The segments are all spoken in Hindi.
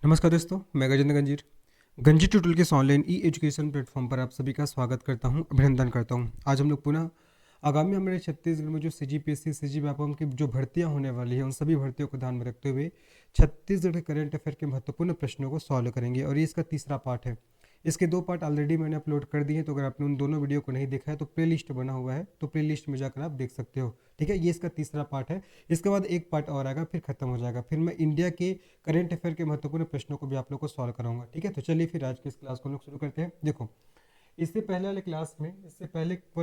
नमस्कार दोस्तों, मैं गजेंद्र गंजीर गंजीर ट्यूटोरियल के इस ऑनलाइन ई एजुकेशन प्लेटफॉर्म पर आप सभी का स्वागत करता हूं, अभिनंदन करता हूं। आज हम लोग पुनः आगामी हमारे छत्तीसगढ़ में जो सीजीपीएससी सीजी की जो भर्तियां होने वाली हैं उन सभी भर्तियों को ध्यान में रखते हुए छत्तीसगढ़ के करंट अफेयर के महत्वपूर्ण प्रश्नों को सॉल्व करेंगे और ये इसका तीसरा पार्ट है। इसके दो पार्ट ऑलरेडी मैंने अपलोड कर दिए हैं, तो अगर आपने उन दोनों वीडियो को नहीं देखा है तो प्ले लिस्ट बना हुआ है, तो प्ले लिस्ट में जाकर आप देख सकते हो। ठीक है, ये इसका तीसरा पार्ट है। इसके बाद एक पार्ट और आएगा, फिर खत्म हो जाएगा। फिर मैं इंडिया के करंट अफेयर के महत्वपूर्ण प्रश्नों को भी आप लोग को सॉल्व कराऊंगा। ठीक है, तो चलिए फिर आज की इस क्लास को हम लोग शुरू करते हैं। देखो, इससे पहले वाले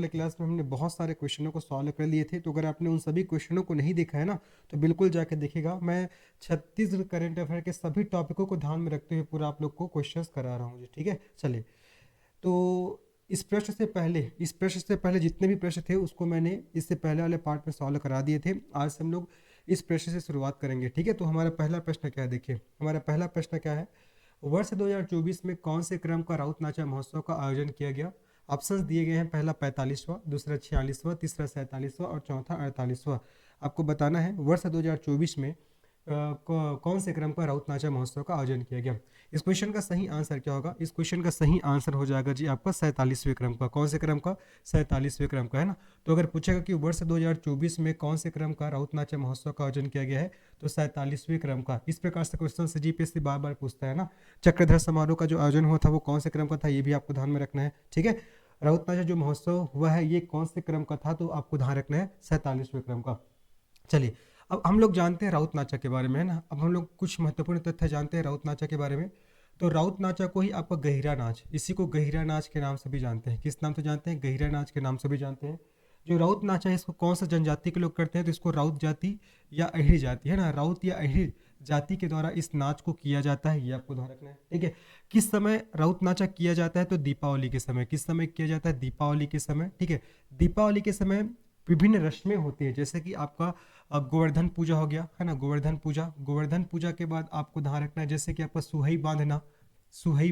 क्लास में हमने बहुत सारे क्वेश्चनों को सॉल्व कर लिए थे, तो अगर आपने उन सभी क्वेश्चनों को नहीं देखा है ना, तो बिल्कुल जाके देखिएगा। मैं छत्तीसगढ़ करंट अफेयर के सभी टॉपिकों को ध्यान में रखते हुए पूरा आप लोग को क्वेश्चंस करा रहा हूँ जी। ठीक है, चलिए। तो इस प्रश्न से पहले जितने भी प्रश्न थे उसको मैंने इससे पहले वाले पार्ट में सॉल्व करा दिए थे। आज से हम लोग इस प्रश्न से शुरुआत करेंगे। ठीक है, तो हमारा पहला प्रश्न क्या है, देखिए हमारा पहला प्रश्न क्या है। वर्ष 2024 में कौन से क्रम का राउत नाचा महोत्सव का आयोजन किया गया? ऑप्शंस दिए गए हैं, पहला 45वां, दूसरा 46वां, तीसरा 47वां और चौथा 48वां। आपको बताना है वर्ष 2024 में कौन से क्रम का राउत नाचा महोत्सव का आयोजन किया गया। इस क्वेश्चन का सही आंसर क्या होगा? इस क्वेश्चन का सही आंसर हो जाएगा जी आपका 47वें क्रम का। कौन से क्रम का? 47वें क्रम का, है ना। तो अगर पूछेगा कि वर्ष 2024 में कौन से क्रम का राउत नाचा महोत्सव का आयोजन किया गया है, तो 47वें क्रम का। इस प्रकार से क्वेश्चन से जीपीएससी बार बार पूछता है ना। चक्रधर समारोह का जो आयोजन हुआ था वो कौन से क्रम का था, ये भी आपको ध्यान में रखना है। ठीक है, राउत नाचा जो महोत्सव हुआ है ये कौन से क्रम का था, तो आपको ध्यान रखना है 47वें क्रम का। चलिए, अब हम लोग जानते हैं राउत नाचा के बारे में, है ना। अब हम लोग कुछ महत्वपूर्ण तथ्य जानते हैं राउत नाचा के बारे में। तो राउत नाचा को ही आपका गहिरा नाच, इसी को गहिरा नाच के नाम से भी जानते हैं। किस नाम से जानते हैं? गहिरा नाच के नाम से भी जानते हैं। जो राउत नाचा है इसको कौन सा जनजाति के लोग करते हैं, तो इसको राउत जाति या अहिर जाति, है ना, राउत या अहिर जाति के द्वारा इस नाच को किया जाता है, ये आपको ध्यान रखना है। ठीक है, किस समय राउत नाचा किया जाता है, तो दीपावली के समय। किस समय किया जाता है? दीपावली के समय। ठीक है, दीपावली के समय विभिन्न रस्में होती हैं, जैसे कि आपका गोवर्धन पूजा हो गया, है ना। गोवर्धन पूजा के बाद आपको ध्यान रखना है जैसे कि आपका सुहई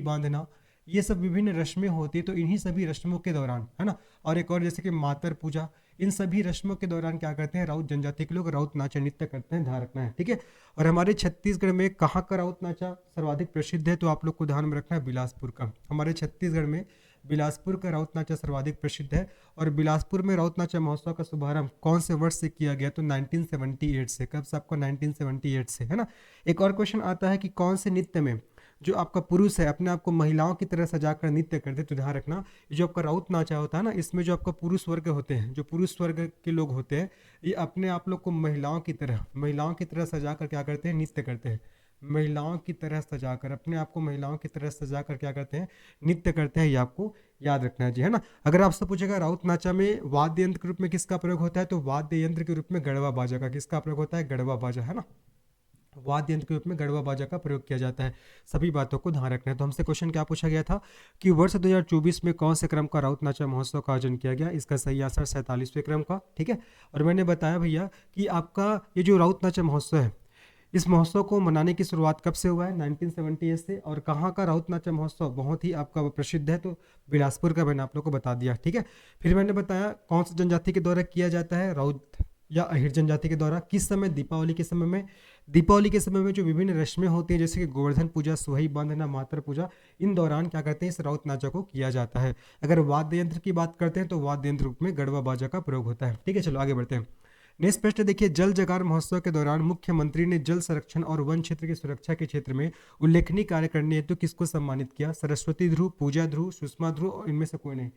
बांधना, ये सब विभिन्न रस्में होती है। तो इन्हीं सभी रस्मों के दौरान, है ना, और एक और जैसे कि मातर पूजा, इन सभी रस्मों के दौरान क्या करते हैं, राउत जनजाति के लोग राउत नाचा नृत्य करते हैं, ध्यान रखना है। ठीक है, और हमारे छत्तीसगढ़ में कहाँ का राउत नाचा सर्वाधिक प्रसिद्ध है, तो आप लोग को ध्यान में रखना है बिलासपुर का। हमारे छत्तीसगढ़ में बिलासपुर का राउत नाचा सर्वाधिक प्रसिद्ध है। और बिलासपुर में राउत नाचा महोत्सव का शुभारंभ कौन से वर्ष से किया गया, तो 1978 से। कब से? आपको 1978 से, है ना। एक और क्वेश्चन आता है कि कौन से नृत्य में जो आपका पुरुष है अपने आप को महिलाओं की तरह सजाकर नृत्य करते, तो ध्यान रखना ये जो आपका राउत नाचा होता है ना, इसमें जो आपका पुरुष वर्ग होते हैं, जो पुरुष वर्ग के लोग होते हैं, ये अपने आप लोग को महिलाओं की तरह सजाकर क्या करते हैं, नृत्य करते हैं। महिलाओं की तरह सजाकर, अपने आप को महिलाओं की तरह सजाकर क्या करते हैं, नृत्य करते हैं। ये आपको याद रखना है जी, है ना। अगर आपसे पूछेगा राउत नाचा में वाद्य यंत्र के रूप में किसका प्रयोग होता है, तो वाद्य यंत्र के रूप में गढ़वा बाजा का। किसका प्रयोग होता है? गढ़वा बाजा, है ना। वाद्य यंत्र के रूप में गढ़वा बाजा का प्रयोग किया जाता है। सभी बातों को ध्यान रखना है। तो हमसे क्वेश्चन क्या पूछा गया था कि वर्ष 2024 में कौन से क्रम का राउत नाचा महोत्सव का आयोजन किया गया? इसका सही आंसर 47वें क्रम का। ठीक है, और मैंने बताया भैया कि आपका ये जो राउत नाचा महोत्सव है, इस महोत्सव को मनाने की शुरुआत कब से हुआ है? 1978 से। और कहाँ का राउत नाचा महोत्सव बहुत ही आपका प्रसिद्ध है, तो बिलासपुर का मैंने आप लोग को बता दिया। ठीक है, फिर मैंने बताया कौन सी जनजाति के द्वारा किया जाता है, राउत या अहिर जनजाति के द्वारा। किस समय? दीपावली के समय में। दीपावली के समय में जो विभिन्न रस्में होती हैं, जैसे कि गोवर्धन पूजा, सुहई बांधना, मातर पूजा, इन दौरान क्या करते हैं, इस राउत नाचा को किया जाता है। अगर वाद्य यंत्र की बात करते हैं तो वाद्य यंत्र रूप में गढ़वा बाजा का प्रयोग होता है। ठीक है, चलो आगे बढ़ते हैं। नेक्स्ट प्रश्न देखिए, जल जगार महोत्सव के दौरान मुख्यमंत्री ने जल संरक्षण और वन क्षेत्र की सुरक्षा के क्षेत्र में उल्लेखनीय कार्य करने हेतु किसको सम्मानित किया? सरस्वती ध्रुव, पूजा ध्रुव, सुषमा ध्रुव और इनमें से कोई नहीं।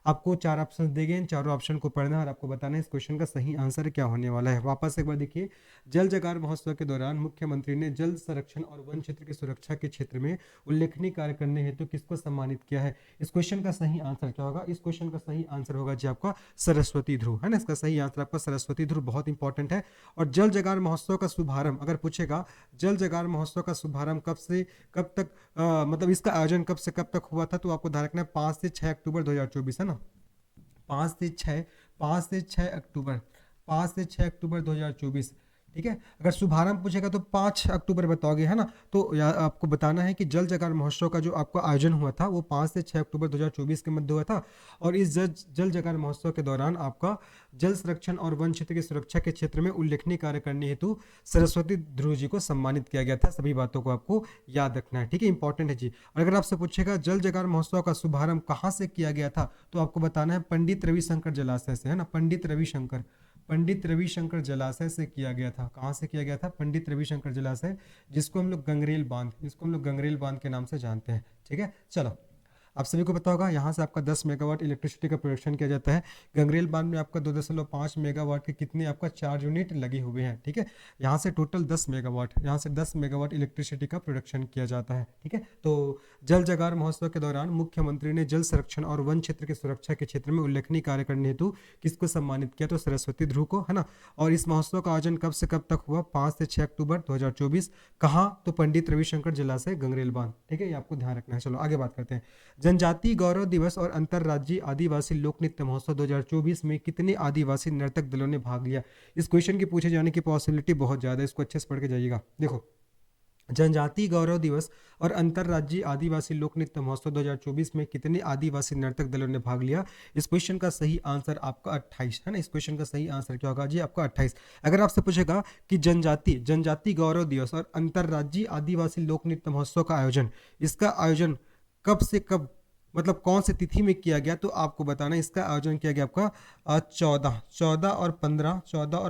आपको चार ऑप्शन दिए गए, इन चारों ऑप्शन को पढ़ना है और आपको बताना है इस क्वेश्चन का सही आंसर क्या होने वाला है। वापस एक बार देखिए, जल जगार महोत्सव के दौरान मुख्यमंत्री ने जल संरक्षण और वन क्षेत्र की सुरक्षा के क्षेत्र में उल्लेखनीय कार्य करने हेतु किसको सम्मानित किया है? इस क्वेश्चन का सही आंसर क्या होगा? इस क्वेश्चन का सही आंसर होगा जी आपका सरस्वती ध्रुव, है ना। इसका सही आंसर आपका सरस्वती ध्रुव, बहुत इंपॉर्टेंट है। और जल जगार महोत्सव का शुभारंभ अगर पूछेगा, जल जगार महोत्सव का शुभारंभ कब से कब तक, मतलब इसका आयोजन कब से कब तक हुआ था, तो आपको ध्यान रखना है 5 से 6 अक्टूबर 2024, है ना। 5 से 6 5 से 6 अक्टूबर 5 से 6 अक्टूबर 2024 ठीक है। अगर शुभारंभ पूछेगा तो 5 अक्टूबर बताओगे, है ना। तो आपको बताना है कि जल जगार महोत्सव का जो आपका आयोजन हुआ था वो 5 से 6 अक्टूबर 2024 के मध्य हुआ था। और इस जल जगार महोत्सव के दौरान आपका जल संरक्षण और वन क्षेत्र की सुरक्षा के क्षेत्र में उल्लेखनीय कार्य करने हेतु सरस्वती ध्रुव जी को सम्मानित किया गया था। सभी बातों को आपको याद रखना है, ठीक है, इंपॉर्टेंट है जी। और अगर आपसे पूछेगा जल जगार महोत्सव का शुभारंभ कहाँ से किया गया था, तो आपको बताना है पंडित रविशंकर जलाशय से, है ना। पंडित रविशंकर जलाशय से किया गया था। कहाँ से किया गया था? पंडित रविशंकर जलाशय, जिसको हम लोग गंगरेल बांध के नाम से जानते हैं, ठीक है। चलो, आप सभी को पता होगा यहाँ से आपका 10 मेगावाट इलेक्ट्रिसिटी का प्रोडक्शन किया जाता है। गंगरेल बांध में आपका 2.5 मेगावाट के कितने आपका 4 यूनिट लगे हुए हैं, ठीक है। यहाँ से टोटल 10 मेगावाट, यहाँ से 10 मेगावाट इलेक्ट्रिसिटी का प्रोडक्शन किया जाता है, ठीक है। तो जल जगार महोत्सव के दौरान मुख्यमंत्री ने जल संरक्षण और वन क्षेत्र की सुरक्षा के क्षेत्र में उल्लेखनीय कार्य करने हेतु किसको सम्मानित किया? तो सरस्वती ध्रुव को, है ना। और इस महोत्सव का आयोजन कब से कब तक हुआ? 5 से 6 अक्टूबर 2024। कहाँ? तो पंडित रविशंकर जलाशय, गंगरेल बांध, ठीक है। ये आपको ध्यान रखना है। चलो आगे बात करते हैं। जनजातीय गौरव दिवस और अंतर्राज्यीय आदिवासी लोक नृत्य महोत्सव 2024 में कितने आदिवासी नर्तक दलों ने भाग लिया? इस क्वेश्चन के पूछे जाने की पॉसिबिलिटी बहुत ज्यादा है, इसको अच्छे से पढ़ के जाइएगा। देखो, जनजातीय गौरव दिवस और अंतर्राज्यीय आदिवासी लोक नृत्य महोत्सव 2024 में कितने आदिवासी नर्तक दलों ने भाग लिया? इस क्वेश्चन का सही आंसर आपका 28 है ना। इस क्वेश्चन का सही आंसर क्या होगा जी? आपका 28। अगर आपसे पूछेगा कि जनजातीय गौरव दिवस और अंतर्राज्यीय आदिवासी लोक नृत्य महोत्सव का आयोजन, इसका आयोजन कब से कब, मतलब कौन से तिथि में किया गया, तो आपको बताना है। इसका आयोजन किया गया आपका 14 और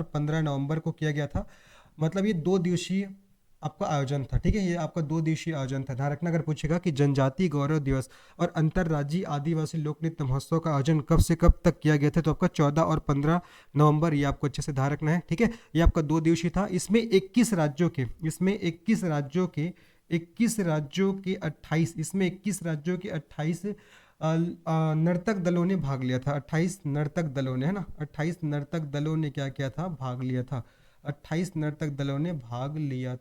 15 नवंबर को किया गया था। मतलब ये 2 दिवसीय आपका आयोजन था, ठीक है। ये आपका 2 दिवसीय आयोजन था। ध्यान रखना, अगर पूछेगा कि जनजातीय गौरव दिवस और अंतर्राज्यीय आदिवासी लोक नृत्य महोत्सव का आयोजन कब से कब तक किया गया था, तो आपका 14 और 15 नवंबर, ये आपको अच्छे से ध्यान रखना है, ठीक है। ये आपका 2 दिवसीय था। इसमें 21 राज्यों के 28, इसमें 21 राज्यों के 28 नर्तक दलों ने भाग लिया था। 28 नर्तक दलों ने, है ना, 28 नर्तक दलों ने क्या किया था? भाग लिया था। 28 नर्तक दलों ने भाग लिया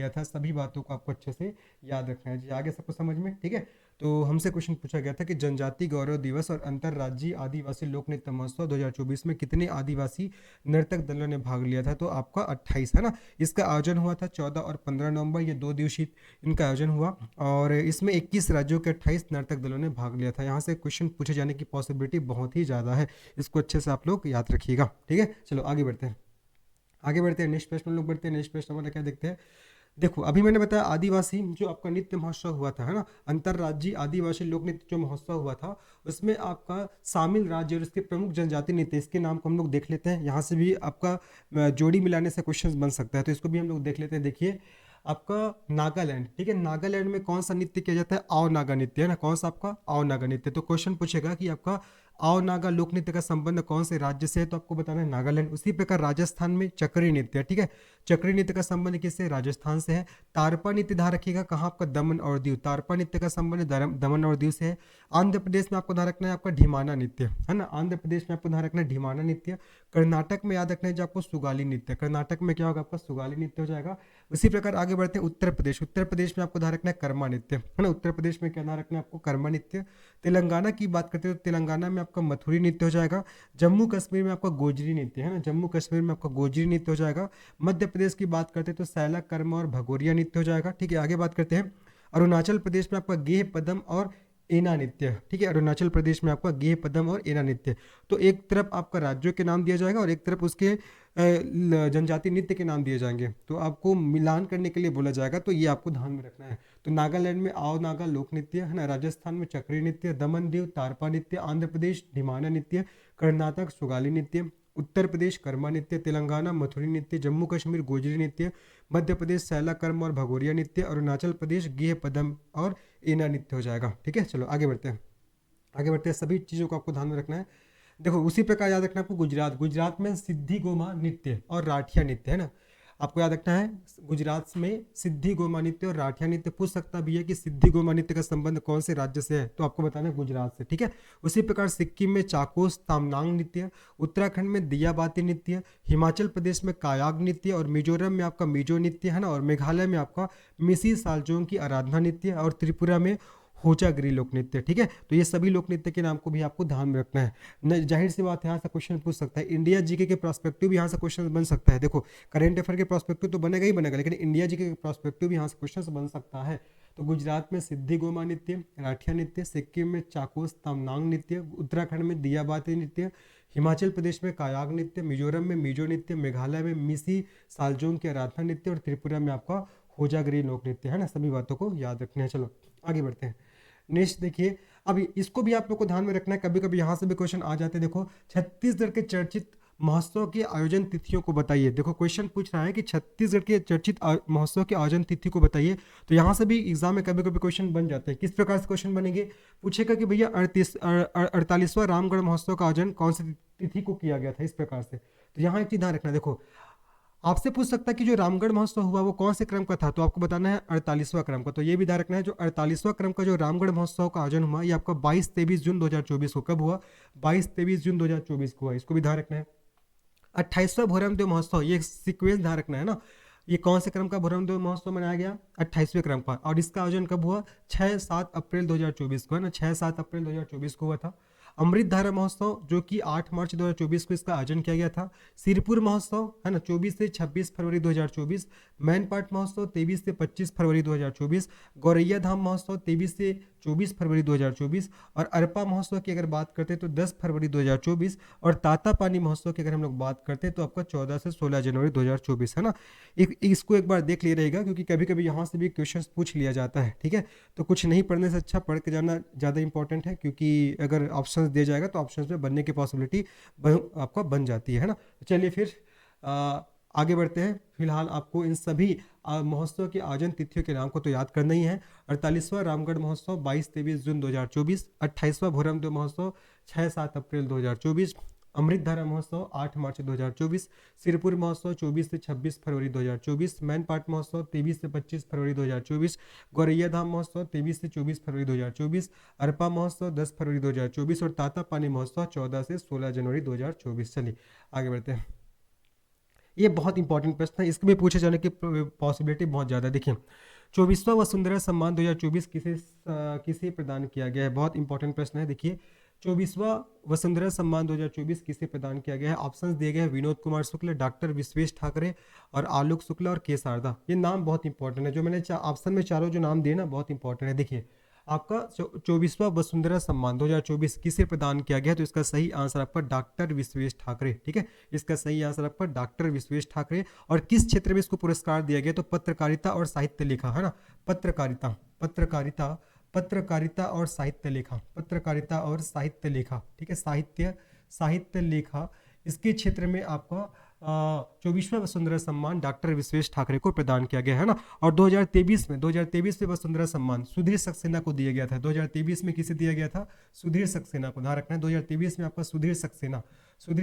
था। सभी बातों को आपको अच्छे से याद रखना है जी। आगे सबको समझ में, ठीक है। तो हमसे क्वेश्चन पूछा गया था कि जनजातीय गौरव दिवस और अंतर्राज्यीय आदिवासी लोक नृत्य महोत्सव 2024 में कितने आदिवासी नर्तक दलों ने भाग लिया था, तो आपका 28, है ना। इसका आयोजन हुआ था 14 और 15 नवंबर, ये 2 दिवसीय इनका आयोजन हुआ। और इसमें 21 राज्यों के 28 नर्तक दलों ने भाग लिया था। यहाँ से क्वेश्चन पूछे जाने की पॉसिबिलिटी बहुत ही ज़्यादा है, इसको अच्छे से आप लोग याद रखिएगा, ठीक है। चलो आगे बढ़ते हैं। नेक्स्ट प्रश्न हम लोग बढ़ते हैं। नेक्स्ट प्रश्न हमारा क्या देखते हैं। देखो, अभी मैंने बताया आदिवासी जो आपका नृत्य महोत्सव हुआ था, है ना, अंतर्राज्यीय आदिवासी लोक नृत्य जो महोत्सव हुआ था, उसमें आपका शामिल राज्य और उसके प्रमुख जनजाति नृत्य, इसके नाम को हम लोग देख लेते हैं। यहाँ से भी आपका जोड़ी मिलाने से क्वेश्चन बन सकता है, तो इसको भी हम लोग देख लेते हैं। देखिए, आपका नागालैंड, ठीक है। नागालैंड में कौन सा नृत्य किया जाता है? आओ नागा नृत्य, है ना। कौन सा? आपका आओ नागा नृत्य। तो क्वेश्चन पूछेगा कि आपका आओ नागा लोक नृत्य का संबंध कौन से राज्य से है, तो आपको बताना है नागालैंड। उसी प्रकार राजस्थान में चक्री नृत्य, ठीक है। चक्री नृत्य का संबंध किससे? राजस्थान से है। तारपा नृत्य ध्यान रखिएगा, कहाँ? आपका दमन और दीव। तारपा नृत्य का संबंध दमन और दीव से है। आंध्र प्रदेश में आपको ध्यान रखना है आपका ढिमाना नृत्य, है ना। आंध्र प्रदेश में आपको ध्यान रखना है ढिमाना नृत्य। कर्नाटक में याद रखना है जो आपको सुगाली नृत्य। कर्नाटक में क्या होगा? आपका सुगाली नृत्य हो जाएगा। उसी प्रकार आगे बढ़ते हैं उत्तर प्रदेश। उत्तर प्रदेश में आपको ध्यान रखना है कर्मा नृत्य, है ना। उत्तर प्रदेश में क्या ध्यान रखना है आपको? कर्मा नृत्य। तेलंगाना की बात करते हैं तो तेलंगाना में आपका मथुरी नृत्य हो जाएगा। जम्मू कश्मीर में आपका गोजरी नृत्य, है ना। जम्मू कश्मीर में आपका गोजरी नृत्य हो जाएगा। मध्य प्रदेश की बात करते हैं तो सैला, कर्मा और भगोरिया नृत्य हो जाएगा, ठीक है। आगे बात करते हैं अरुणाचल प्रदेश में आपका गेह पदम और एना नृत्य, ठीक है। अरुणाचल प्रदेश में आपका गेह पदम और एना नृत्य। तो एक तरफ आपका राज्यों के नाम दिया जाएगा और एक तरफ उसके जनजाति नृत्य के नाम दिए जाएंगे, तो आपको मिलान करने के लिए बोला जाएगा, तो ये आपको ध्यान में रखना है। तो नागालैंड में आओ नागा लोक नृत्य, है ना। राजस्थान में चक्री नृत्य, दमन दीव तारपा नृत्य, आंध्र प्रदेश ढिमाना नृत्य, कर्नाटक सुगाली नृत्य, उत्तर प्रदेश कर्मा नृत्य, तेलंगाना मथुरी नृत्य, जम्मू कश्मीर गोजरी नृत्य, मध्य प्रदेश सैला, कर्म और भगोरिया नृत्य, अरुणाचल प्रदेश गेह पदम और एना नृत्य हो जाएगा, ठीक है। चलो आगे बढ़ते हैं। सभी चीज़ों को आपको ध्यान में रखना है। देखो, उसी प्रकार याद रखना है आपको गुजरात में सिद्धि गोमा नृत्य और राठिया नृत्य, है ना। आपको याद रखना है गुजरात में सिद्धि गोमा नृत्य और राठिया नृत्य। पूछ सकता भी है कि सिद्धि गोमा नृत्य का संबंध कौन से राज्य से है, तो आपको बताना है गुजरात से, ठीक है। उसी प्रकार सिक्किम में चाकोस तामनांग नृत्य, उत्तराखंड में दियाबाती नृत्य, हिमाचल प्रदेश में कायाग नृत्य और मिजोरम में आपका मिजो नृत्य, है ना। और मेघालय में आपका मिसी सालजोंग की आराधना नृत्य और त्रिपुरा में होजागिरी लोक नृत्य, ठीक है। तो ये सभी लोक नृत्य के नाम को भी आपको ध्यान में रखना है। जाहिर सी बात है, यहाँ से क्वेश्चन पूछ सकता है। इंडिया जीके के प्रोस्पेक्टिव भी यहाँ से क्वेश्चन बन सकता है। देखो करेंट अफेयर के प्रोस्पेक्टिव तो बनेगा ही बनेगा, लेकिन इंडिया जीके के प्रोस्पेक्टिव भी यहाँ से क्वेश्चन बन सकता है। तो गुजरात में सिद्धि गोमा नृत्य, राठिया नृत्य, सिक्किम में चाकोस तमनांग नृत्य, उत्तराखंड में दियाबाती नृत्य, हिमाचल प्रदेश में कायाग नृत्य, मिजोरम में मिजो नृत्य, मेघालय में मिसी सालजोंग की आराधना नृत्य और त्रिपुरा में आपका होजागिरी लोक नृत्य है ना। सभी बातों को याद रखना है। चलो आगे बढ़ते हैं। नेक्स्ट देखिए, अब इसको भी आप लोग को ध्यान में रखना है, कभी कभी यहाँ से भी क्वेश्चन आ जाते हैं। देखो छत्तीसगढ़ के चर्चित महोत्सव की आयोजन तिथियों को बताइए। देखो क्वेश्चन पूछ रहा है कि छत्तीसगढ़ के चर्चित महोत्सव की आयोजन तिथि को बताइए। तो यहाँ से भी एग्जाम में कभी कभी क्वेश्चन बन जाते हैं। किस प्रकार से क्वेश्चन बनेंगे, पूछेगा कि भैया 48वां रामगढ़ महोत्सव का आयोजन कौन सी तिथि को किया गया था, इस प्रकार से। तो यहाँ एक चीज ध्यान रखना, देखो आपसे पूछ सकता है कि जो रामगढ़ महोत्सव हुआ वो कौन से क्रम का था, तो आपको बताना है 48वां क्रम का। तो ये भी ध्यान रखना है, जो 48वां क्रम का जो रामगढ़ महोत्सव का आयोजन हुआ ये आपका 22-23 जून 2024 को कब हुआ, 22-23 जून 2024 को हुआ। इसको भी ध्यान रखना है। 28वां भोरमदेव महोत्सव, ये सीक्वेंस ध्यान रखना है ना, ये कौन से क्रम का भोरमदेव महोत्सव मनाया गया, 28वें क्रम का। और इसका आयोजन कब हुआ, 6-7 अप्रैल 2024 को है ना, 6-7 अप्रैल 2024 को हुआ था। अमृत धारा महोत्सव जो कि 8 मार्च 2024 को इसका आयोजन किया गया था। सिरपुर महोत्सव है ना 24 से 26 फरवरी 2024। मैनपाट महोत्सव 23 से 25 फरवरी 2024। गौरैया धाम महोत्सव 23 से 24 फरवरी 2024। और अरपा महोत्सव की अगर बात करते हैं तो 10 फरवरी 2024। और तातापानी महोत्सव की अगर हम लोग बात करते हैं तो आपका 14 से 16 जनवरी 2024 है ना। इसको एक बार देख लिया रहेगा, क्योंकि कभी कभी यहाँ से भी क्वेश्चन पूछ लिया जाता है, ठीक है। तो कुछ नहीं पढ़ने से अच्छा पढ़ के जाना ज़्यादा इंपॉर्टेंट है, क्योंकि अगर ऑप्शन दिया जाएगा तो ऑप्शन में बनने की पॉसिबिलिटी आपका बन जाती है ना। चलिए फिर आगे बढ़ते हैं। फिलहाल आपको इन सभी महोत्सव की आयोजन तिथियों के नाम को तो याद करना ही है। 48वां रामगढ़ महोत्सव 22-23 जून 2024। 28वां भोरमदेव महोत्सव 6-7 अप्रैल 2024। अमृत धारा महोत्सव 8 मार्च 2024। सिरपुर महोत्सव 24 से 26 फरवरी 2024। मैनपाट महोत्सव 23 से 25 फरवरी 2024। गौरैया धाम महोत्सव 23 से 24 फरवरी 2024। अरपा महोत्सव 10 फरवरी 2024। और तातापानी महोत्सव 14 से 16 जनवरी 2024। चलिए आगे बढ़ते हैं। ये बहुत इंपॉर्टेंट प्रश्न है, इसके भी पूछे जाने की पॉसिबिलिटी बहुत ज़्यादा है। देखिए 24वां वसुंधरा सम्मान 2024 किसे प्रदान किया गया है, बहुत इंपॉर्टेंट प्रश्न है। देखिए 24वां वसुंधरा सम्मान 2024 किसे प्रदान किया गया है। ऑप्शंस दिए गए हैं, विनोद कुमार शुक्ल, डॉक्टर विश्वेश ठाकरे और आलोक शुक्ला और के शारदा। ये नाम बहुत इंपॉर्टेंट है, जो मैंने ऑप्शन में चारों जो नाम दिए ना बहुत इंपॉर्टेंट है। देखिए आपका 24वां वसुंधरा सम्मान 2024 किसे प्रदान किया गया, तो इसका सही आंसर आपका डॉक्टर विश्वेश ठाकरे, ठीक है। इसका सही आंसर आपका डॉक्टर विश्वेश ठाकरे। और किस क्षेत्र में इसको पुरस्कार दिया गया, तो पत्रकारिता और साहित्य लेखा है ना। पत्रकारिता पत्रकारिता पत्रकारिता और साहित्य लेखा, पत्रकारिता और साहित्य लेखा, ठीक है। साहित्य लेखा इसके क्षेत्र में आपका 24वां वसुंधरा सम्मान डॉक्टर विश्वेश ठाकरे को प्रदान किया गया है ना। और 2023 में वसुंधरा सम्मान सुधीर सक्सेना को दिया गया था। 2023 में किसे दिया गया था, सुधीर सक्सेना को। ध्यान रखना है 2023 में आपका सुधीर